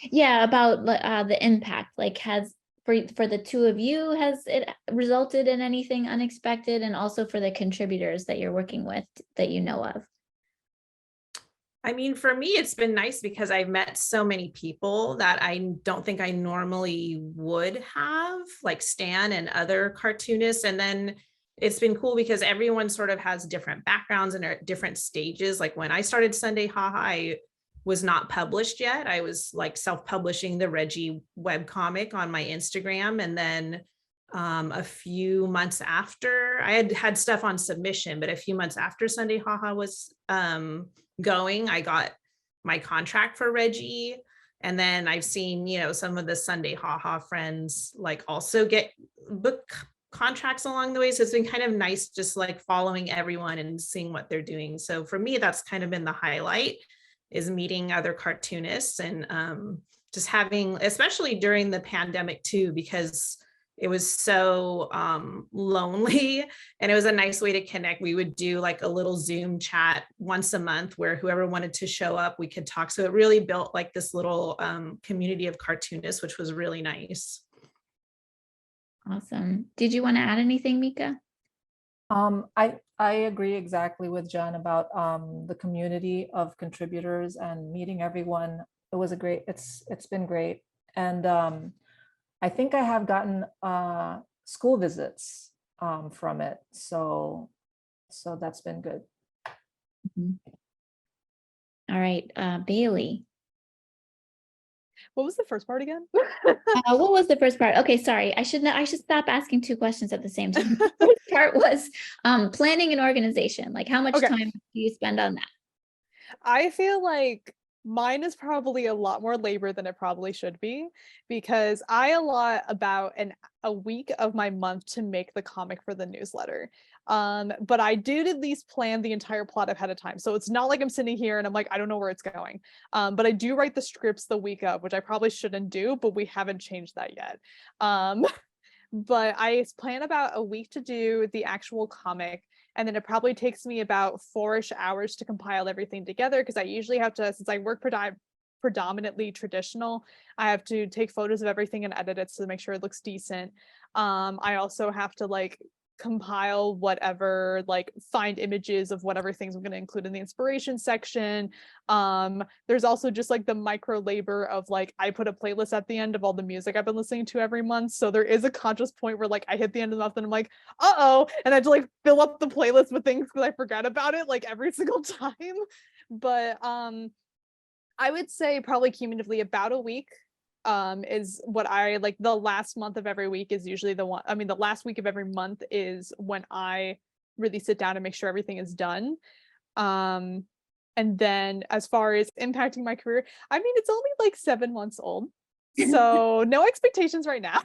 Yeah, about the impact, like for the 2 of you, has it resulted in anything unexpected, and also for the contributors that you're working with that you know of? I mean, for me, it's been nice because I've met so many people that I don't think I normally would have, like Stan and other cartoonists. And then it's been cool because everyone sort of has different backgrounds and are at different stages. Like when I started Sunday Haha, I was not published yet. I was like self-publishing the Reggie webcomic on my Instagram. And then a few months after, I had stuff on submission, but a few months after Sunday Haha was going, I got my contract for Reggie. And then I've seen, some of the Sunday Haha friends like also get book contracts along the way. So it's been kind of nice just like following everyone and seeing what they're doing. So for me, that's kind of been the highlight, is meeting other cartoonists and just having, especially during the pandemic too, because it was so lonely, and it was a nice way to connect. We would do like a little Zoom chat once a month where whoever wanted to show up, we could talk. So it really built like this little community of cartoonists, which was really nice. Awesome. Did you want to add anything, Mika? I agree exactly with Jen about the community of contributors and meeting everyone. It was it's been great. And I think I have gotten school visits from it. So that's been good. All right, Bailey. What was the first part again? What was the first part? Okay, sorry. I should stop asking two questions at the same time. The first part was planning and organization. Like, how much Okay. time do you spend on that? I feel like mine is probably a lot more labor than it probably should be, because I allot about a week of my month to make the comic for the newsletter. But I did at least plan the entire plot ahead of time. So it's not like I'm sitting here and I'm like, I don't know where it's going. But I do write the scripts the week of, which I probably shouldn't do, but we haven't changed that yet. But I plan about a week to do the actual comic. And then it probably takes me about 4-ish hours to compile everything together, because I usually have to, since I work predominantly traditional, I have to take photos of everything and edit it to make sure it looks decent. I also have to like compile whatever, like find images of whatever things I'm going to include in the inspiration section. There's also just like the micro labor of like, I put a playlist at the end of all the music I've been listening to every month. So there is a conscious point where like I hit the end of the month and I'm like, uh-oh, and I have to like fill up the playlist with things because I forgot about it like every single time. But I would say probably cumulatively about a week is what I like. The last month of every week is usually the one, I mean, the last week of every month is when I really sit down and make sure everything is done. And then as far as impacting my career, I mean, it's only like 7 months old, so no expectations right now.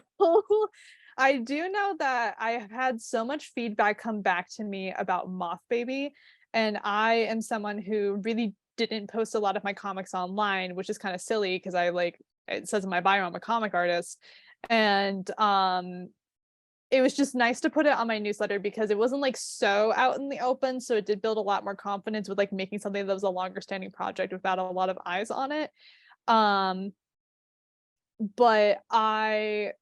I do know that I have had so much feedback come back to me about Moth Baby, and I am someone who really didn't post a lot of my comics online, which is kind of silly because I like, it says in my bio I'm a comic artist, and it was just nice to put it on my newsletter because it wasn't like so out in the open, so it did build a lot more confidence with like making something that was a longer standing project without a lot of eyes on it. But I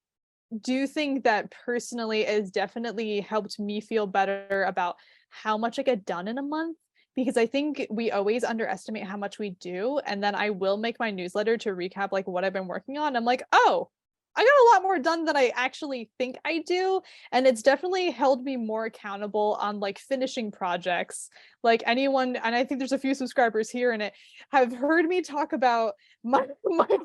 do think that personally it has definitely helped me feel better about how much I get done in a month, because I think we always underestimate how much we do. And then I will make my newsletter to recap like what I've been working on. I'm like, oh, I got a lot more done than I actually think I do. And it's definitely held me more accountable on like finishing projects. Like anyone, and I think there's a few subscribers here in it, have heard me talk about my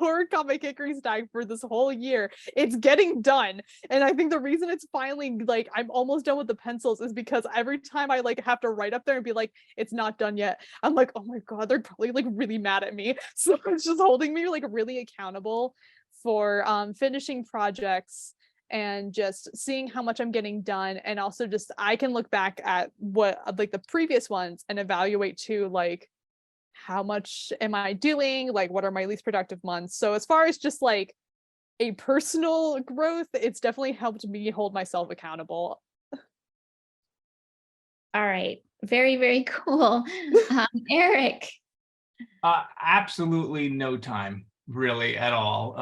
horror comic Hickory Stack for this whole year. It's getting done. And I think the reason it's finally like I'm almost done with the pencils is because every time I like have to write up there and be like, it's not done yet, I'm like, oh my God, they're probably like really mad at me. So it's just holding me like really accountable for finishing projects and just seeing how much I'm getting done. And also just I can look back at what like the previous ones and evaluate too, like how much am I doing, like what are my least productive months. So as far as just like a personal growth, it's definitely helped me hold myself accountable. All right, very, very cool. Eric. Absolutely no time really at all.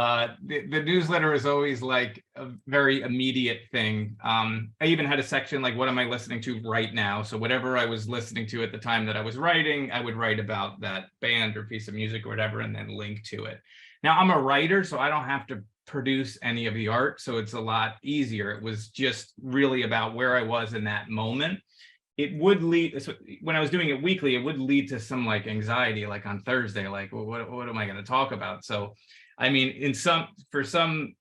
The newsletter is always like a very immediate thing. I even had a section like, what am I listening to right now? So whatever I was listening to at the time that I was writing, I would write about that band or piece of music or whatever, and then link to it. Now I'm a writer, so I don't have to produce any of the art, so it's a lot easier. It was just really about where I was in that moment. It would lead, when I was doing it weekly, it would lead to some like anxiety, like on Thursday, like, well, what am I going to talk about? So, I mean, for some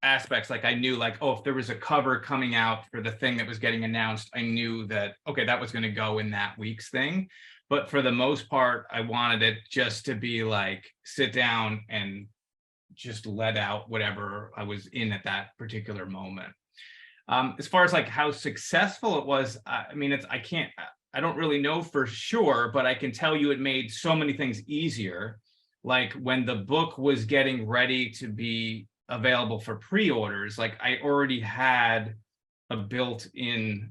aspects, like I knew like, oh, if there was a cover coming out for the thing that was getting announced, I knew that, okay, that was going to go in that week's thing. But for the most part, I wanted it just to be like, sit down and just let out whatever I was in at that particular moment. As far as like how successful it was, I mean, I don't really know for sure, but I can tell you it made so many things easier. Like when the book was getting ready to be available for pre-orders, like I already had a built-in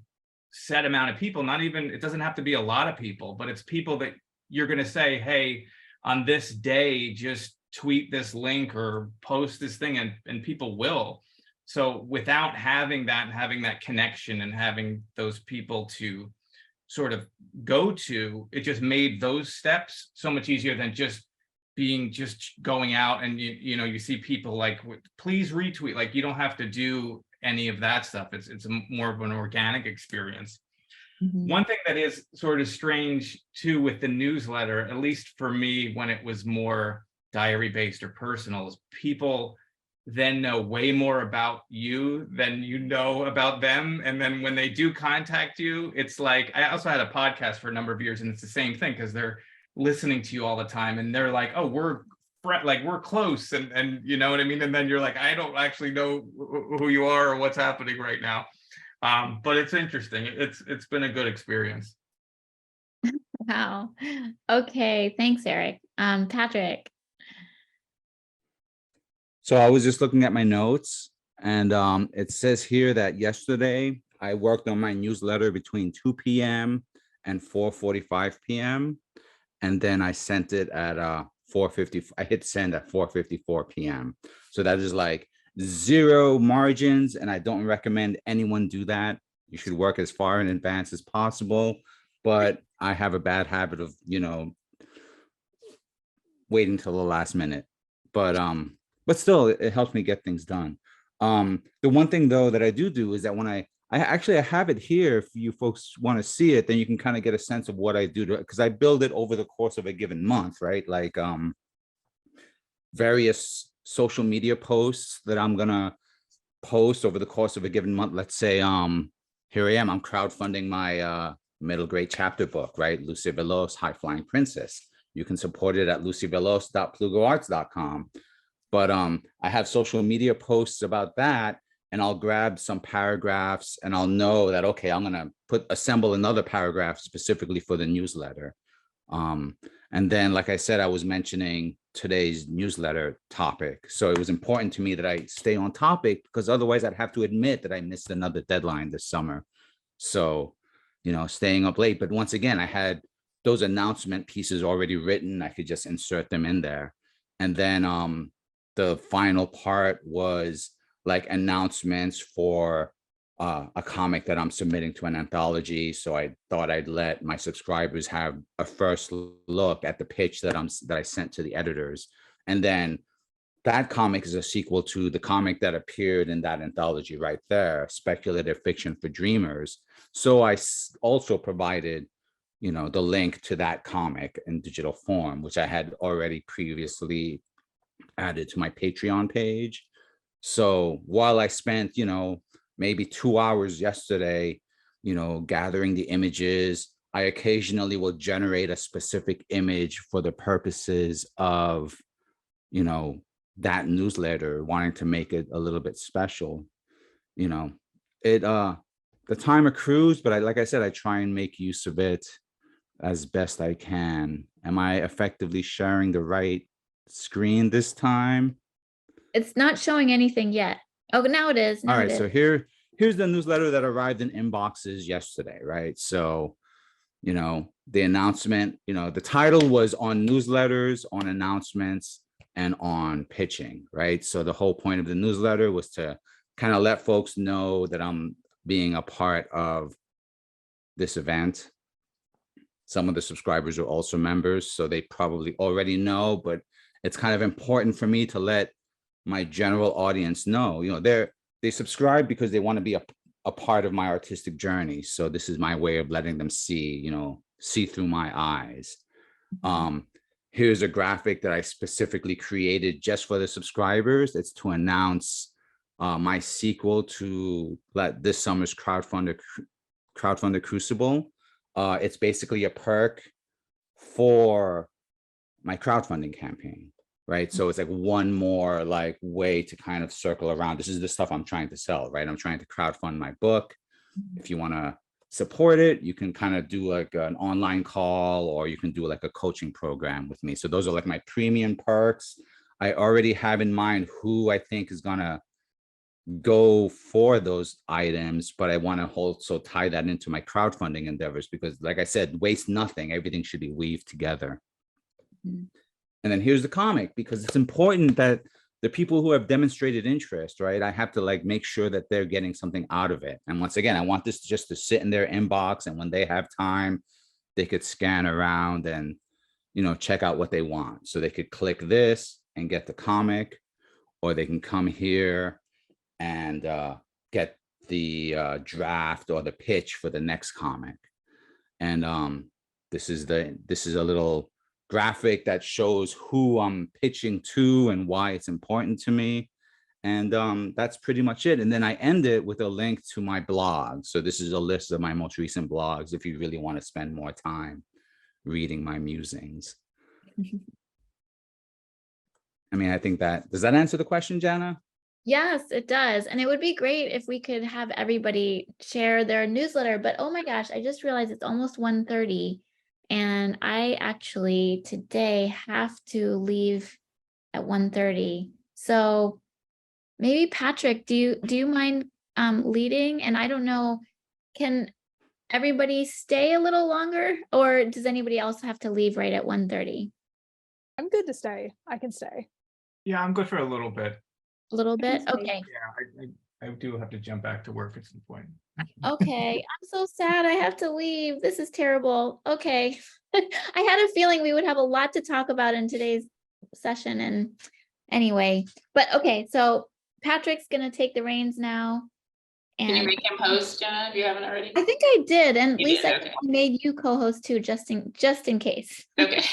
set amount of people, not even, it doesn't have to be a lot of people, but it's people that you're going to say, hey, on this day, just tweet this link or post this thing, and people will. So without having that connection and having those people to sort of go to, it just made those steps so much easier than just going out and you see people like, please retweet. Like you don't have to do any of that stuff. It's more of an organic experience. Mm-hmm. One thing that is sort of strange too with the newsletter, at least for me, when it was more diary based or personals, people then know way more about you than you know about them. And then when they do contact you, it's like, I also had a podcast for a number of years, and it's the same thing because they're listening to you all the time and they're like, oh, we're close, and you know what I mean? And then you're like, I don't actually know who you are or what's happening right now. But it's interesting. It's been a good experience. Wow. Okay. Thanks, Eric. Patrick. So I was just looking at my notes, and it says here that yesterday I worked on my newsletter between 2 p.m. and 4:45 p.m. And then I sent it at 4:50. I hit send at 4:54 p.m. So that is like zero margins, and I don't recommend anyone do that. You should work as far in advance as possible. But I have a bad habit of, waiting till the last minute. But still, it helps me get things done. The one thing though that I do is that when I actually have it here, if you folks want to see it, then you can kind of get a sense of what I do to it, because I build it over the course of a given month, right? Like various social media posts that I'm gonna post over the course of a given month. Let's say here I am, I'm crowdfunding my middle grade chapter book, right? Lucy Veloz, High Flying Princess. You can support it at lucyveloz.plugoarts.com. But I have social media posts about that, and I'll grab some paragraphs and I'll know that, okay, I'm gonna assemble another paragraph specifically for the newsletter. And then, like I said, I was mentioning today's newsletter topic. So it was important to me that I stay on topic, because otherwise I'd have to admit that I missed another deadline this summer. So, staying up late. But once again, I had those announcement pieces already written. I could just insert them in there. And then the final part was like announcements for a comic that I'm submitting to an anthology. So I thought I'd let my subscribers have a first look at the pitch that I sent to the editors. And then that comic is a sequel to the comic that appeared in that anthology right there, Speculative Fiction for Dreamers. So I also provided, the link to that comic in digital form, which I had already previously added to my Patreon page. So while I spent, maybe 2 hours yesterday, gathering the images, I occasionally will generate a specific image for the purposes of, that newsletter, wanting to make it a little bit special. The time accrues, but like I said, I try and make use of it as best I can. Am I effectively sharing the right screen this time? It's not showing anything yet. Oh, now it is. All right, so here's the newsletter that arrived in inboxes yesterday, right? So, the announcement, the title was on newsletters, on announcements, and on pitching, right? So the whole point of the newsletter was to kind of let folks know that I'm being a part of this event. Some of the subscribers are also members, so they probably already know, but it's kind of important for me to let my general audience know, they subscribe because they want to be a part of my artistic journey. So this is my way of letting them see through my eyes. Here's a graphic that I specifically created just for the subscribers. It's to announce my sequel to this summer's crowdfunder Crucible. It's basically a perk for my crowdfunding campaign, right? So it's like one more way to kind of circle around. This is the stuff I'm trying to sell, right? I'm trying to crowdfund my book. If you want to support it, you can kind of do like an online call, or you can do like a coaching program with me. So those are like my premium perks. I already have in mind who I think is gonna go for those items, but I want to also tie that into my crowdfunding endeavors, because like I said, waste nothing. Everything should be weaved together. And then here's the comic, because it's important that the people who have demonstrated interest, right, I have to make sure that they're getting something out of it. And once again, I want this just to sit in their inbox, and when they have time, they could scan around and, check out what they want. So they could click this and get the comic, or they can come here and get the draft or the pitch for the next comic. And this is a little graphic that shows who I'm pitching to and why it's important to me. And that's pretty much it. And then I end it with a link to my blog. So this is a list of my most recent blogs if you really want to spend more time reading my musings. I mean, I think does that answer the question, Jana? Yes, it does. And it would be great if we could have everybody share their newsletter. But oh my gosh, I just realized it's almost 1:30. And I actually today have to leave at 1:30. So maybe Patrick, do you mind leading? And I don't know, can everybody stay a little longer, or does anybody else have to leave right at 1:30? I'm good to stay. I can stay. Yeah, I'm good for a little bit. A little bit? stay. Okay. Yeah, I do have to jump back to work at some point. Okay. I'm so sad I have to leave. This is terrible. Okay. I had a feeling we would have a lot to talk about in today's session. And anyway, but okay. So Patrick's going to take the reins now. Can you And make him host, Jenna, if you haven't already? I think I did. And You Lisa, did, I okay. made you co-host too, just in case. Okay.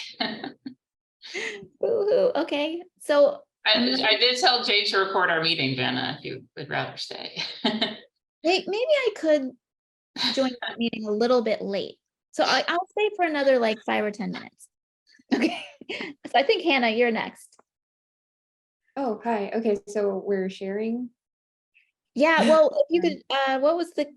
Woo-hoo. Okay. So I did tell Jay to record our meeting, Jenna, if you would rather stay. maybe I could join that meeting a little bit late. So I'll stay for another like 5 or 10 minutes. Okay. So I think Hannah, you're next. Oh, hi. Okay, so we're sharing. Yeah, well, if you could, what was the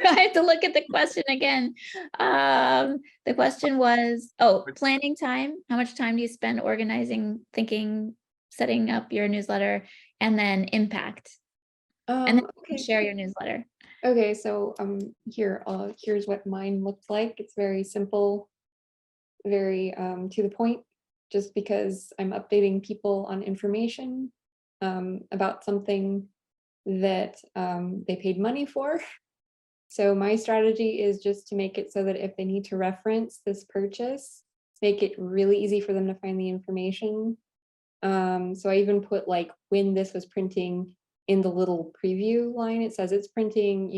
I have to look at the question again. The question was, planning time. How much time do you spend organizing, thinking, setting up your newsletter, and then impact? And then you can share your newsletter. Okay, so here's what mine looked like. It's very simple, very to the point, just because I'm updating people on information about something that they paid money for. So my strategy is just to make it so that if they need to reference this purchase, make it really easy for them to find the information. So I even put like when this was printing in the little preview line. It says it's printing,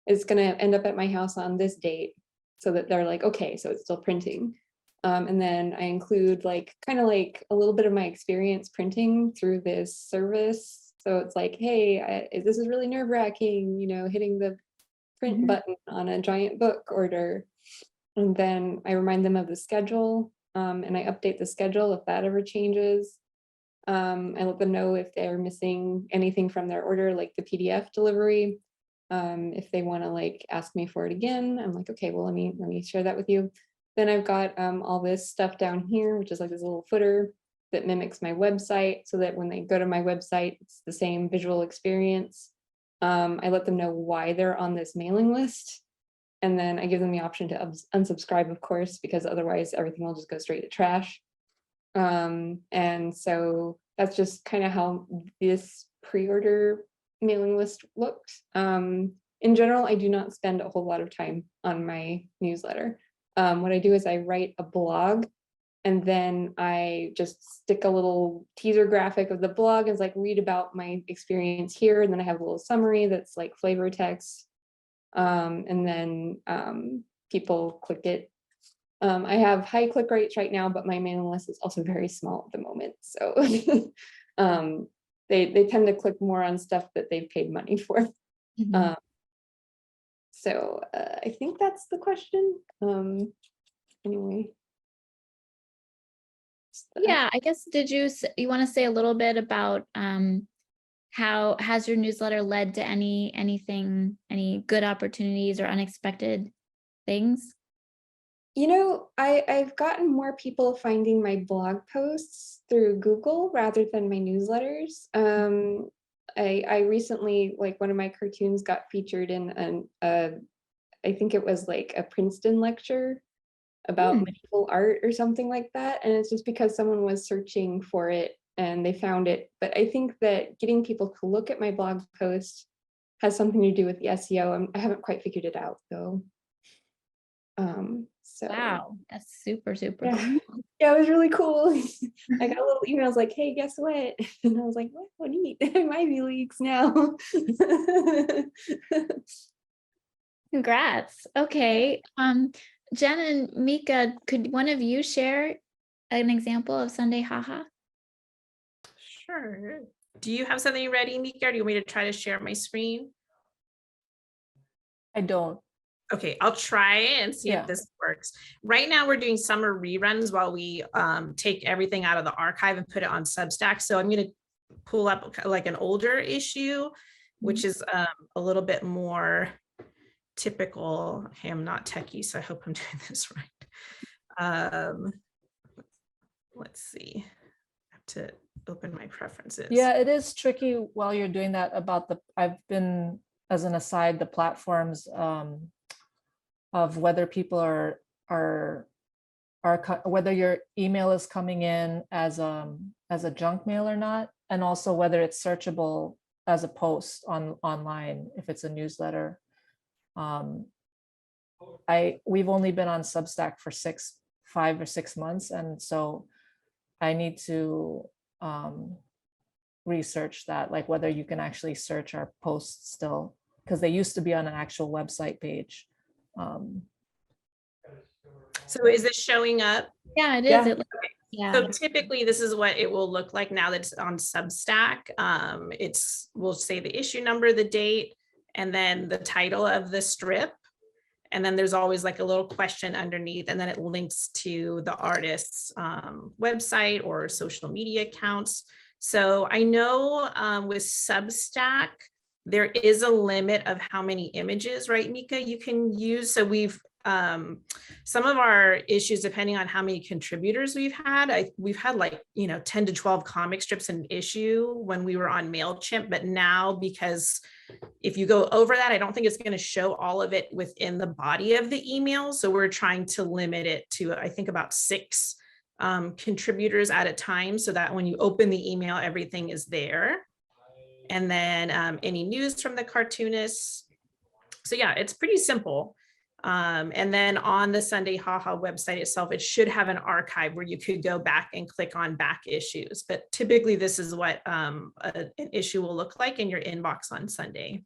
it's going to end up at my house on this date, so that they're like, okay, so it's still printing. And then I include kind of like a little bit of my experience printing through this service. So it's like, hey, this is really nerve-wracking, hitting the print button on a giant book order. And then I remind them of the schedule, and I update the schedule if that ever changes. I let them know if they're missing anything from their order, like the PDF delivery. If they want to ask me for it again, I'm like, okay, well, let me share that with you. Then I've got all this stuff down here, which is like this little footer that mimics my website, so that when they go to my website, it's the same visual experience. I let them know why they're on this mailing list. And then I give them the option to unsubscribe, of course, because otherwise everything will just go straight to trash. And so that's just kind of how this pre-order mailing list looked. In general, I do not spend a whole lot of time on my newsletter. What I do is I write a blog, and then I just stick a little teaser graphic of the blog as read about my experience here. And then I have a little summary that's like flavor text. And then people click it. I have high click rates right now, but my mailing list is also very small at the moment. So they tend to click more on stuff that they've paid money for. So I think that's the question. Anyway. Yeah, I guess, you want to say a little bit about how has your newsletter led to any good opportunities or unexpected things? I've gotten more people finding my blog posts through Google rather than my newsletters. I recently, one of my cartoons got featured in I think it was a Princeton lecture about medieval art or something like that. And it's just because someone was searching for it and they found it. But I think that getting people to look at my blog post has something to do with the SEO. I haven't quite figured it out though. So Wow, that's super cool. Yeah, it was really cool. I got little emails like, hey, guess what? And I was like, what neat. My Ivy Leagues now. Congrats. Okay. Jen and Mika, could one of you share an example of Sunday haha? Sure. Do you have something ready, Mika, or do you want me to try to share my screen? I don't. Okay, I'll try it and see Yeah. if this works. Right now, we're doing summer reruns while we take everything out of the archive and put it on Substack. So I'm going to pull up like an older issue, which is a little bit more typical. Okay, I'm not techie, so I hope I'm doing this right. Let's see. I have to open my preferences. Yeah, it is tricky while you're doing that about I've been, as an aside, the platforms of whether people are whether your email is coming in as a junk mail or not, and also whether it's searchable as a post online if it's a newsletter. We've only been on Substack for 5 or 6 months, and so I need to research that, like whether you can actually search our posts still, because they used to be on an actual website page. So is it showing up? Yeah, it is. Yeah. It looks, yeah. So typically this is what it will look like now that it's on Substack. We'll say the issue number, the date, and then the title of the strip. And then there's always like a little question underneath, and then it links to the artist's website or social media accounts. So I know with Substack, there is a limit of how many images, right, Mika, you can use. So we've some of our issues, depending on how many contributors we've had like 10 to 12 comic strips an issue when we were on MailChimp, but now, because if you go over that, I don't think it's going to show all of it within the body of the email. So we're trying to limit it to, I think, about 6 contributors at a time, so that when you open the email, everything is there. And then any news from the cartoonists. So yeah, it's pretty simple. And then on the Sunday Haha website itself, it should have an archive where you could go back and click on back issues. But typically this is what an issue will look like in your inbox on Sunday.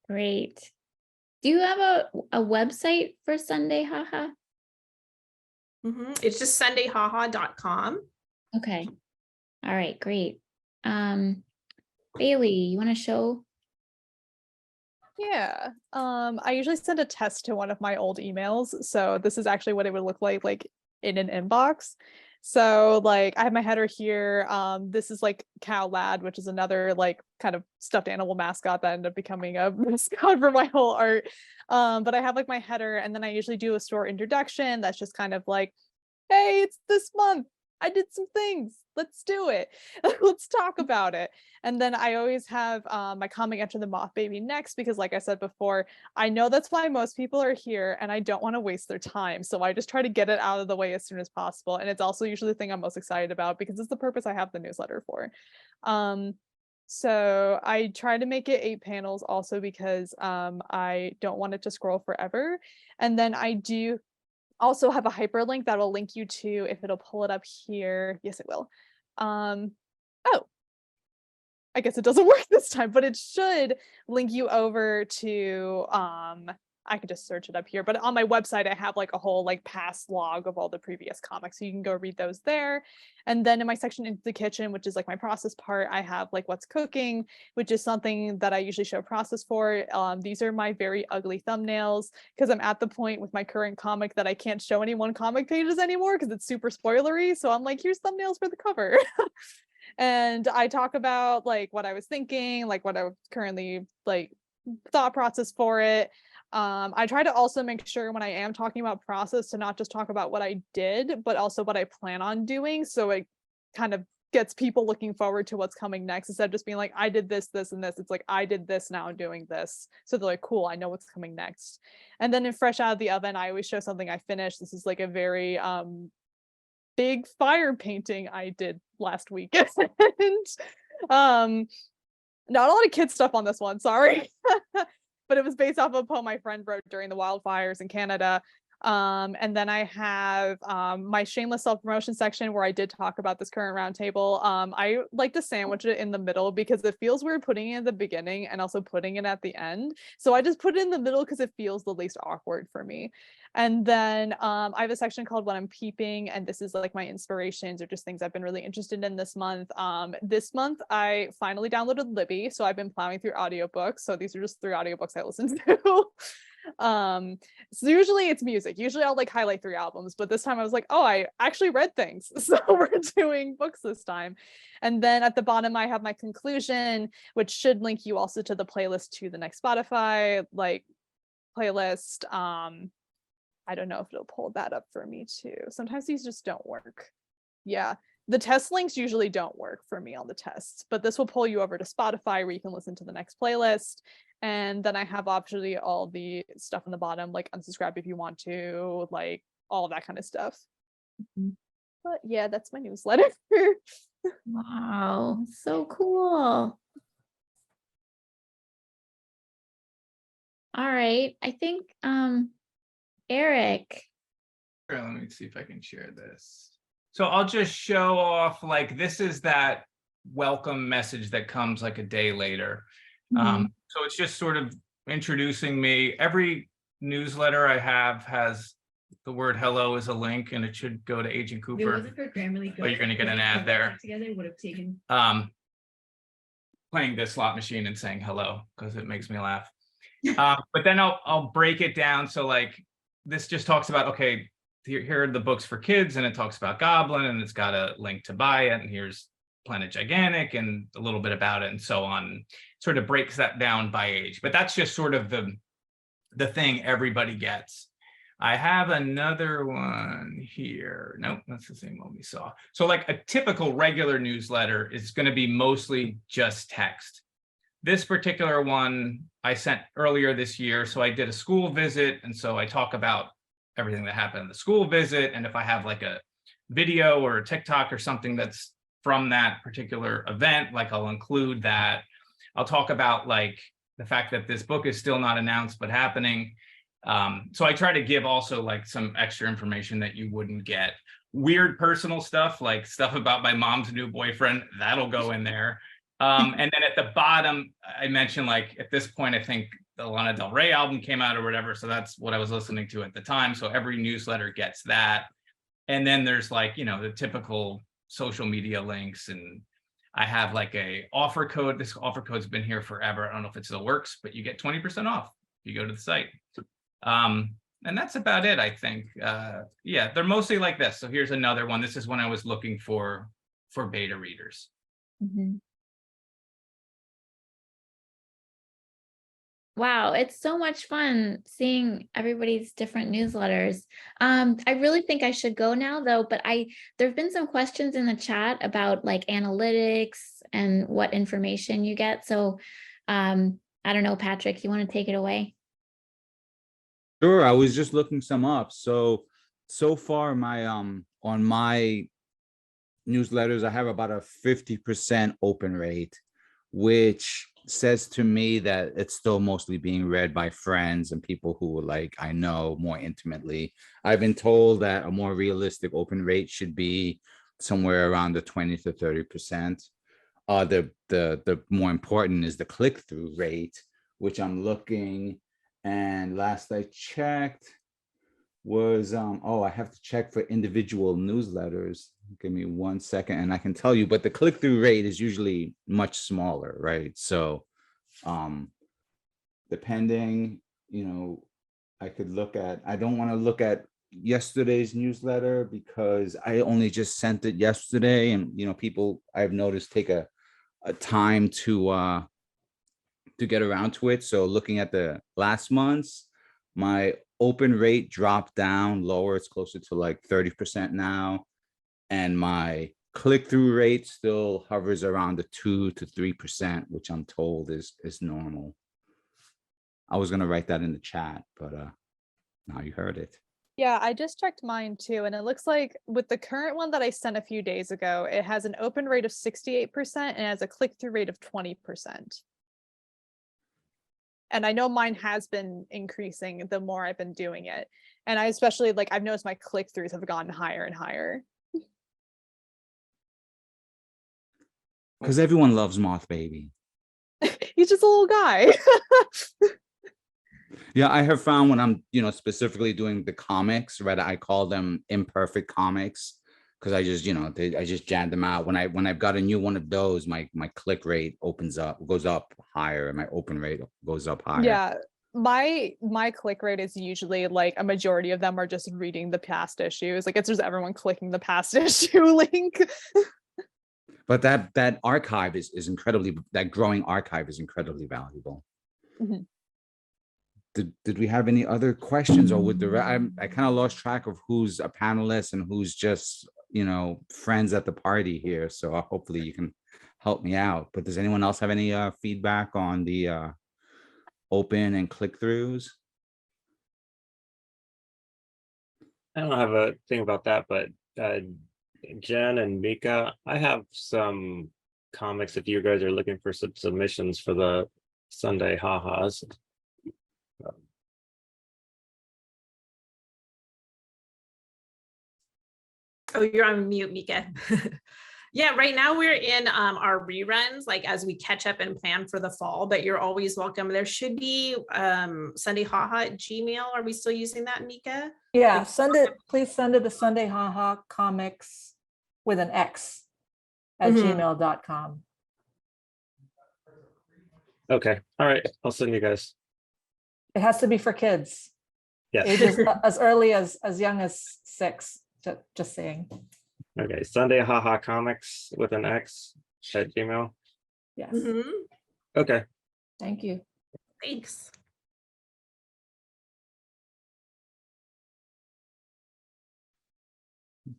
Great. Do you have a website for Sunday haha? It's just sundayhaha.com. Okay. All right, great. Bailey, you want to show? Yeah. I usually send a test to one of my old emails. So this is actually what it would look like in an inbox. So like I have my header here. This is like Cow Lad, which is another like kind of stuffed animal mascot that ended up becoming a mascot for my whole art. But I have like my header, and then I usually do a store introduction that's just kind of like, hey, it's this month. I did some things. Let's do it. Let's talk about it. And then I always have my comic Enter the Moth Baby next, because like I said before, I know that's why most people are here and I don't want to waste their time. So I just try to get it out of the way as soon as possible. And it's also usually the thing I'm most excited about, because it's the purpose I have the newsletter for. So I try to make it 8 panels also because I don't want it to scroll forever. And then I do also have a hyperlink that will link you to, if it'll pull it up here. Yes, it will. Oh, I guess it doesn't work this time, but it should link you over to, I could just search it up here, but on my website, I have like a whole like past log of all the previous comics. So you can go read those there. And then in my section Into the Kitchen, which is like my process part, I have like what's cooking, which is something that I usually show process for. These are my very ugly thumbnails, because I'm at the point with my current comic that I can't show anyone comic pages anymore because it's super spoilery. So I'm like, here's thumbnails for the cover. And I talk about like what I was thinking, like what I was currently like thought process for it. I try to also make sure when I am talking about process to not just talk about what I did, but also what I plan on doing. So it kind of gets people looking forward to what's coming next, instead of just being like, I did this, this, and this. It's like, I did this, now I'm doing this. So they're like, cool, I know what's coming next. And then in Fresh Out of the Oven, I always show something I finished. This is like a very big fire painting I did last weekend. Not a lot of kid stuff on this one, sorry. But it was based off of a poem my friend wrote during the wildfires in Canada. And then I have my shameless self-promotion section where I did talk about this current roundtable. I like to sandwich it in the middle because it feels weird putting it at the beginning and also putting it at the end. So I just put it in the middle because it feels the least awkward for me. And then I have a section called When I'm Peeping, and this is like my inspirations or just things I've been really interested in this month. This month I finally downloaded Libby, so I've been plowing through audiobooks. So these are just 3 audiobooks I listened to. So usually it's music. Usually I'll like highlight 3 albums, but this time I was like, oh, I actually read things. So we're doing books this time. And then at the bottom I have my conclusion, which should link you also to the playlist to the next Spotify like playlist. I don't know if it'll pull that up for me too. Sometimes these just don't work. Yeah. The test links usually don't work for me on the tests, but this will pull you over to Spotify where you can listen to the next playlist. And then I have optionally all the stuff on the bottom, like unsubscribe if you want to, like all that kind of stuff. But yeah, that's my newsletter. Wow, so cool. All right, I think Eric. Here, let me see if I can share this. So I'll just show off, like, this is that welcome message that comes like a day later. So it's just sort of introducing me. Every newsletter I have has the word hello as a link, and it should go to Agent Cooper. But you're going to get an ad there. Playing this slot machine and saying hello because it makes me laugh. But then I'll break it down. So like this just talks about, okay, here are the books for kids, and it talks about Goblin, and it's got a link to buy it, and here's Planet Gigantic and a little bit about it and so on. Sort of breaks that down by age, but that's just sort of the thing everybody gets. I have another one here. Nope, that's the same one we saw. So like a typical regular newsletter is going to be mostly just text. This particular one I sent earlier this year. So I did a school visit, and so I talk about everything that happened in the school visit, and if I have like a video or a TikTok or something that's from that particular event, like I'll include that. I'll talk about like the fact that this book is still not announced but happening. So I try to give also like some extra information that you wouldn't get. Weird personal stuff, like stuff about my mom's new boyfriend, that'll go in there. And then at the bottom, I mentioned like at this point, I think the Lana Del Rey album came out or whatever. So that's what I was listening to at the time. So every newsletter gets that. And then there's like, you know, the typical social media links, and I have like a offer code. This offer code's been here forever. I don't know if it still works, but you get 20% off if you go to the site. And that's about it, I think. Yeah, they're mostly like this. So here's another one. This is when I was looking for beta readers. Wow, it's so much fun seeing everybody's different newsletters. I really think I should go now though, but there've been some questions in the chat about like analytics and what information you get. So I don't know, Patrick, you want to take it away? Sure, I was just looking some up. So far my on my newsletters, I have about a 50% open rate, which says to me that it's still mostly being read by friends and people who like I know more intimately. I've been told that a more realistic open rate should be somewhere around the 20 to 30%. The more important is the click-through rate, which I'm looking, and last I checked was I have to check for individual newsletters. Give me 1 second and I can tell you, but the click-through rate is usually much smaller, right? So depending, you know, I could look at, I don't want to look at yesterday's newsletter because I only just sent it yesterday, and you know, people I've noticed take a time to get around to it. So looking at the last month's, my open rate dropped down lower. It's closer to like 30% now. And my click-through rate still hovers around the 2 to 3%, which I'm told is normal. I was going to write that in the chat, but now you heard it. Yeah, I just checked mine too, and it looks like with the current one that I sent a few days ago, it has an open rate of 68% and has a click-through rate of 20%. And I know mine has been increasing the more I've been doing it. And I especially like, I've noticed my click-throughs have gotten higher and higher. Because everyone loves Moth Baby. He's just a little guy. Yeah, I have found when I'm, specifically doing the comics, right? I call them imperfect comics because I just, I just jammed them out. When I've got a new one of those, my click rate goes up higher, and my open rate goes up higher. Yeah, my click rate is usually like a majority of them are just reading the past issues. Like it's just everyone clicking the past issue link. But that archive is incredibly, that growing archive is incredibly valuable. Mhm. Did we have any other questions, or would I kind of lost track of who's a panelist and who's just, friends at the party here. So hopefully you can help me out. But does anyone else have any feedback on the open and click-throughs? I don't have a thing about that, but Jen and Mika, I have some comics if you guys are looking for some submissions for the Sunday ha-has. Oh, you're on mute, Mika. Yeah, right now we're in our reruns, like as we catch up and plan for the fall, but you're always welcome. There should be Sunday haha at Gmail. Are we still using that, Mika? Yeah, please send it to Sunday haha comics with an X at gmail.com. Okay, all right, I'll send you guys. It has to be for kids. Yes. Ages as early as young as 6. Just saying. Okay, Sunday haha comics with an X at Gmail. Yes. Okay. Thank you. Thanks.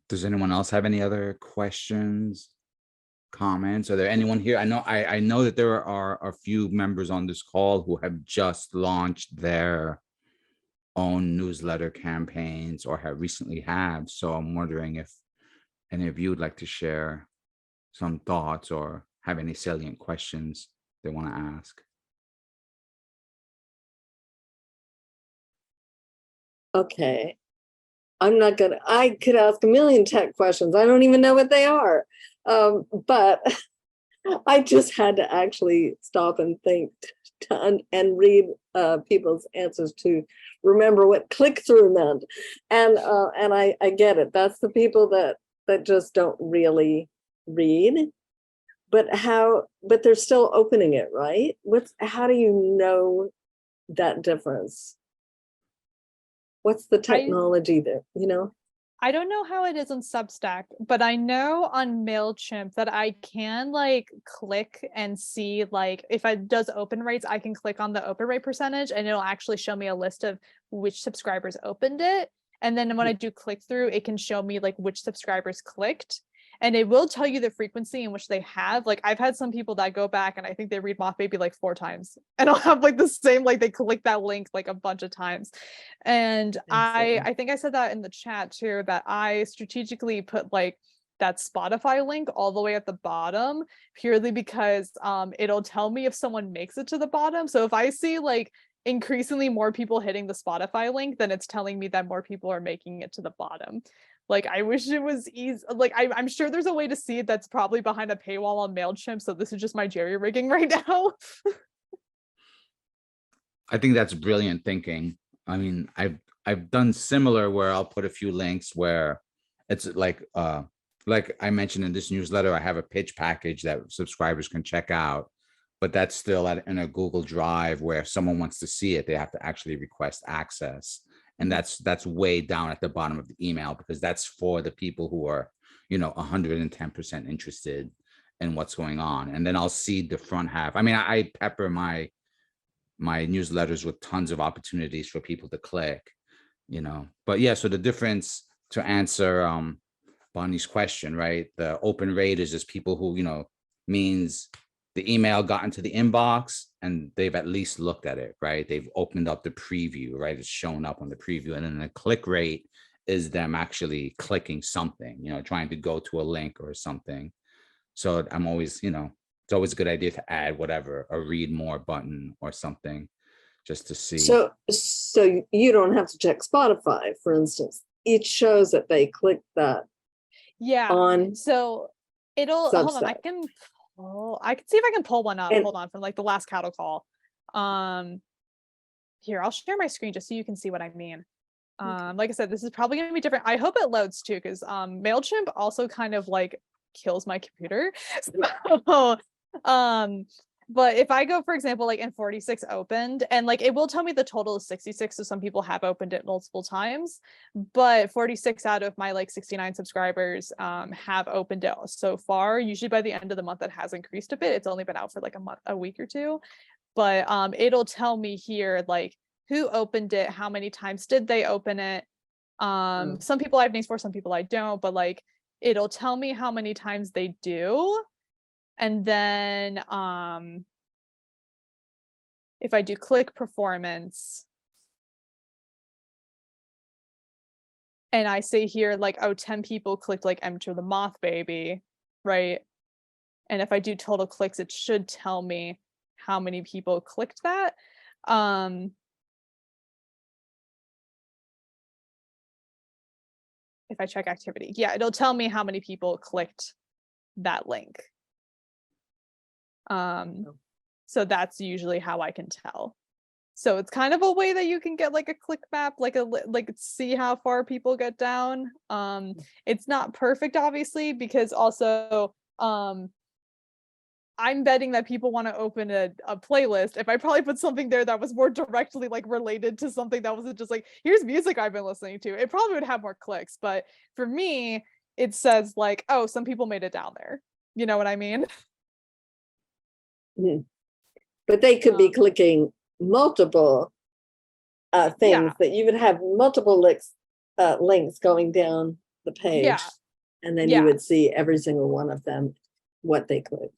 Does anyone else have any other questions, comments? Are there anyone here? I know that there are a few members on this call who have just launched their own newsletter campaigns or have recently have. So I'm wondering if any of you would like to share some thoughts or have any salient questions they want to ask. Okay. I could ask a million tech questions. I don't even know what they are. But I just had to actually stop and think and read people's answers to remember what click-through meant. And I get it. That's the people that just don't really read. But they're still opening it, right? How do you know that difference? What's the technology there, I don't know how it is on Substack, but I know on MailChimp that I can like click and see like if it does open rates, I can click on the open rate percentage and it'll actually show me a list of which subscribers opened it. And then when I do click through, it can show me like which subscribers clicked. And it will tell you the frequency in which they have. Like I've had some people that go back and I think they read Moth Baby like 4 times. And I'll have like the same, like they click that link like a bunch of times. And I think I said that in the chat too, that I strategically put like that Spotify link all the way at the bottom, purely because it'll tell me if someone makes it to the bottom. So if I see like increasingly more people hitting the Spotify link, then it's telling me that more people are making it to the bottom. Like, I wish it was easy. Like, I'm sure there's a way to see it that's probably behind a paywall on MailChimp. So this is just my jerry rigging right now. I think that's brilliant thinking. I mean, I've done similar where I'll put a few links where it's like I mentioned in this newsletter, I have a pitch package that subscribers can check out, but that's still in a Google Drive where if someone wants to see it, they have to actually request access. And that's way down at the bottom of the email because that's for the people who are, 110% interested in what's going on. And then I'll see the front half. I mean, I pepper my newsletters with tons of opportunities for people to click, But yeah, so the difference to answer Bonnie's question, right? The open rate is just people who, means the email got into the inbox and they've at least looked at it, right? They've opened up the preview, right? It's shown up on the preview. And then the click rate is them actually clicking something, trying to go to a link or something. So I'm always, it's always a good idea to add whatever, a read more button or something. just to see. So you don't have to check Spotify, for instance. It shows that they clicked that Yeah. on. So it'll hold on. I Substack. can see if I can pull one up. And- Hold on, from like the last cattle call. Here, I'll share my screen just so you can see what I mean. Like I said, this is probably going to be different. I hope it loads too, because MailChimp also kind of like kills my computer. So, but if I go, for example, like in 46 opened, and like it will tell me the total is 66, so some people have opened it multiple times, but 46 out of my like 69 subscribers have opened it so far. Usually by the end of the month that has increased a bit. It's only been out for like a week or two, but it'll tell me here like who opened it, how many times did they open it. Some people I have names for, some people I don't, but like it'll tell me how many times they do. And then if I do click performance, and I say here like, oh, 10 people clicked like enter the moth baby, right? And if I do total clicks, it should tell me how many people clicked that. If I check activity, yeah, it'll tell me how many people clicked that link. So that's usually how I can tell. So it's kind of a way that you can get like a click map, like see how far people get down. It's not perfect, obviously, because also I'm betting that people want to open a playlist. If I probably put something there that was more directly like related to something that wasn't just like, here's music I've been listening to, it probably would have more clicks. But for me, it says like, oh, some people made it down there. You know what I mean? But they could be clicking multiple things that you would have multiple links going down the page, and then you would see every single one of them, what they clicked.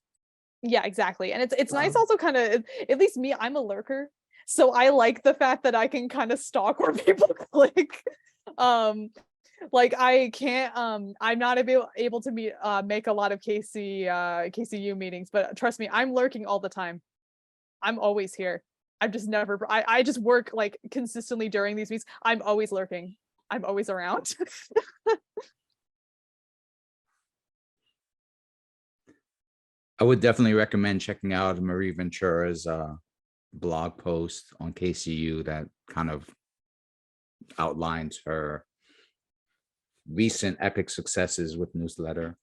Yeah, exactly. And it's nice also kind of, at least me, I'm a lurker. So I like the fact that I can kind of stalk where people click. Like I can't, I'm not able to make a lot of KCU meetings, but trust me, I'm lurking all the time. I'm always here. I've just never, I just work like consistently during these weeks. I'm always lurking. I'm always around. I would definitely recommend checking out Marie Ventura's blog post on KCU that kind of outlines her recent epic successes with newsletter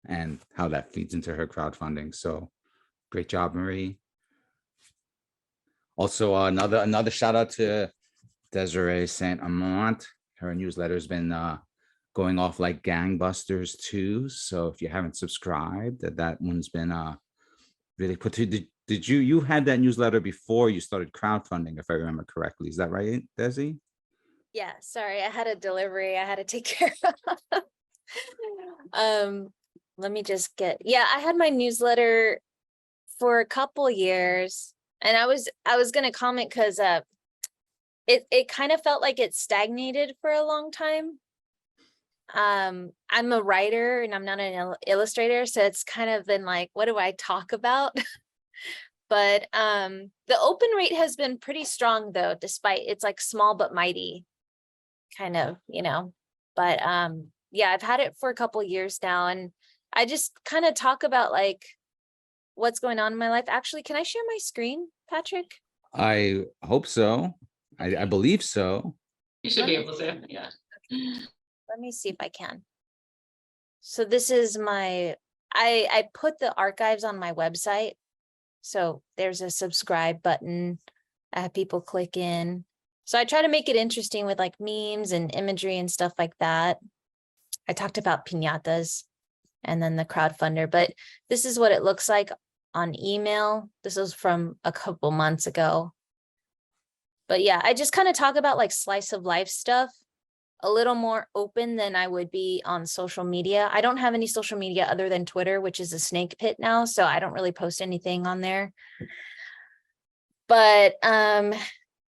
and how that feeds into her crowdfunding. So great job, Marie. Also, another shout out to Desiree Saint Amant. Her newsletter has been going off like gangbusters too. So if you haven't subscribed, that one's been really put to. Did you had that newsletter before you started crowdfunding, if I remember correctly? Is that right, Desi? Yeah, sorry, I had a delivery I had to take care of. Let me just I had my newsletter for a couple years, and I was gonna comment because it kind of felt like it stagnated for a long time. I'm a writer and I'm not an illustrator, so it's kind of been like, what do I talk about? But the open rate has been pretty strong though, despite it's like small but mighty kind of, but yeah, I've had it for a couple years now, and I just kind of talk about like what's going on in my life. Actually, can I share my screen, Patrick? I hope so. I believe so. You should be able to, yeah. Let me see if I can. So this is I put the archives on my website. So there's a subscribe button. I have people click in. So I try to make it interesting with like memes and imagery and stuff like that. I talked about piñatas and then the crowdfunder, but this is what it looks like on email. This was from a couple months ago. But yeah, I just kind of talk about like slice of life stuff, a little more open than I would be on social media. I don't have any social media other than Twitter, which is a snake pit now. So I don't really post anything on there. But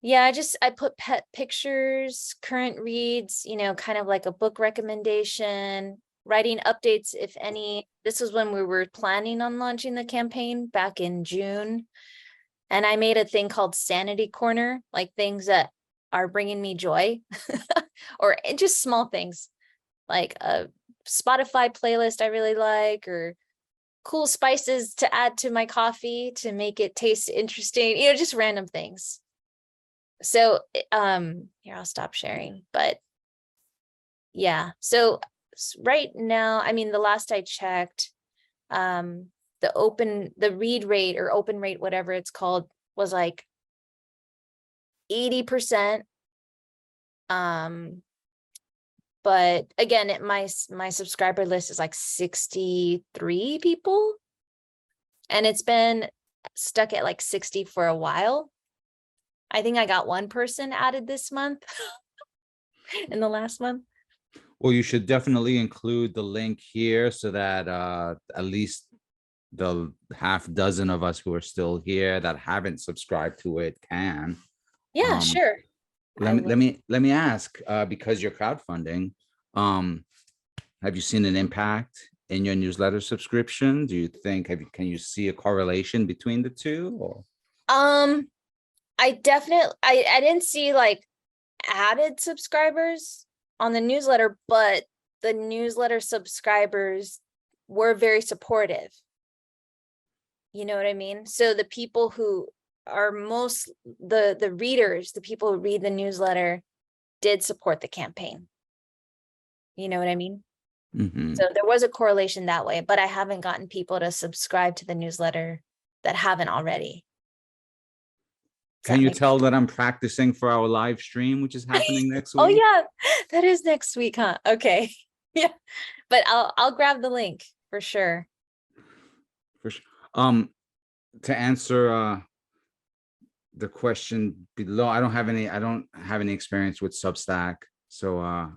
yeah, I put pet pictures, current reads, kind of like a book recommendation, writing updates, if any. This was when we were planning on launching the campaign back in June. And I made a thing called Sanity Corner, like things that are bringing me joy or just small things like a Spotify playlist I really like, or cool spices to add to my coffee to make it taste interesting, just random things. So here, I'll stop sharing, but yeah. So right now, I mean, the last I checked, the read rate or open rate, whatever it's called, was like 80%. But again, my subscriber list is like 63 people, and it's been stuck at like 60 for a while. I think I got one person added this month in the last month. Well, you should definitely include the link here so that at least the half dozen of us who are still here that haven't subscribed to it can. Yeah, sure. Let me ask, because you're crowdfunding, have you seen an impact in your newsletter subscription? Do you think, can you see a correlation between the two? Or I didn't see like added subscribers on the newsletter, but the newsletter subscribers were very supportive. You know what I mean? So the people who are the readers, the people who read the newsletter did support the campaign. You know what I mean? Mm-hmm. So there was a correlation that way, but I haven't gotten people to subscribe to the newsletter that haven't already. Can you tell that I'm practicing for our live stream, which is happening next week? Oh yeah, that is next week, huh? Okay. Yeah. But I'll grab the link for sure. For sure. To answer the question below, I don't have any experience with Substack. So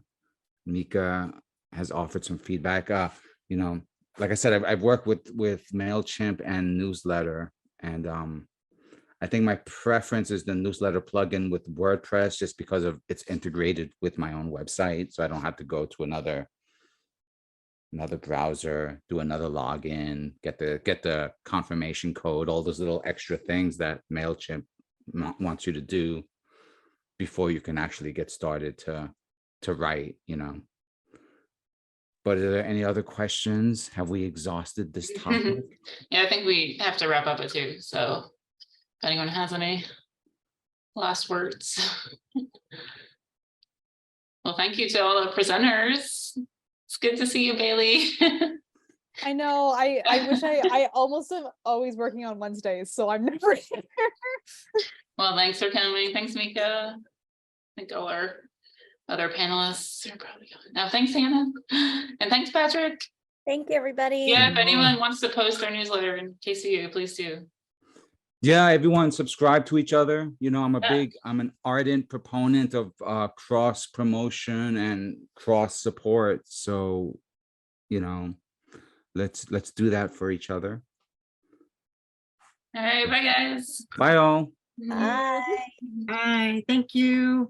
Mika has offered some feedback. Like I said, I've worked with MailChimp and Newsletter, and I think my preference is the newsletter plugin with WordPress, just because of it's integrated with my own website, so I don't have to go to another browser, do another login, get the confirmation code, all those little extra things that MailChimp wants you to do before you can actually get started to write, But are there any other questions? Have we exhausted this topic? Yeah, I think we have to wrap up at 2. So if anyone has any last words. Well, thank you to all the presenters. It's good to see you, Bailey. I know. I wish I almost am always working on Wednesdays, so I'm never here. Well, thanks for coming. Thanks, Mika. I think all our other panelists are probably gone. Now, thanks, Hannah. And thanks, Patrick. Thank you, everybody. Yeah, if anyone wants to post their newsletter in KCU, please do. Yeah, everyone subscribe to each other. I'm an ardent proponent of cross promotion and cross support. So, let's do that for each other. All right, bye guys. Bye all. Bye. Bye. Thank you.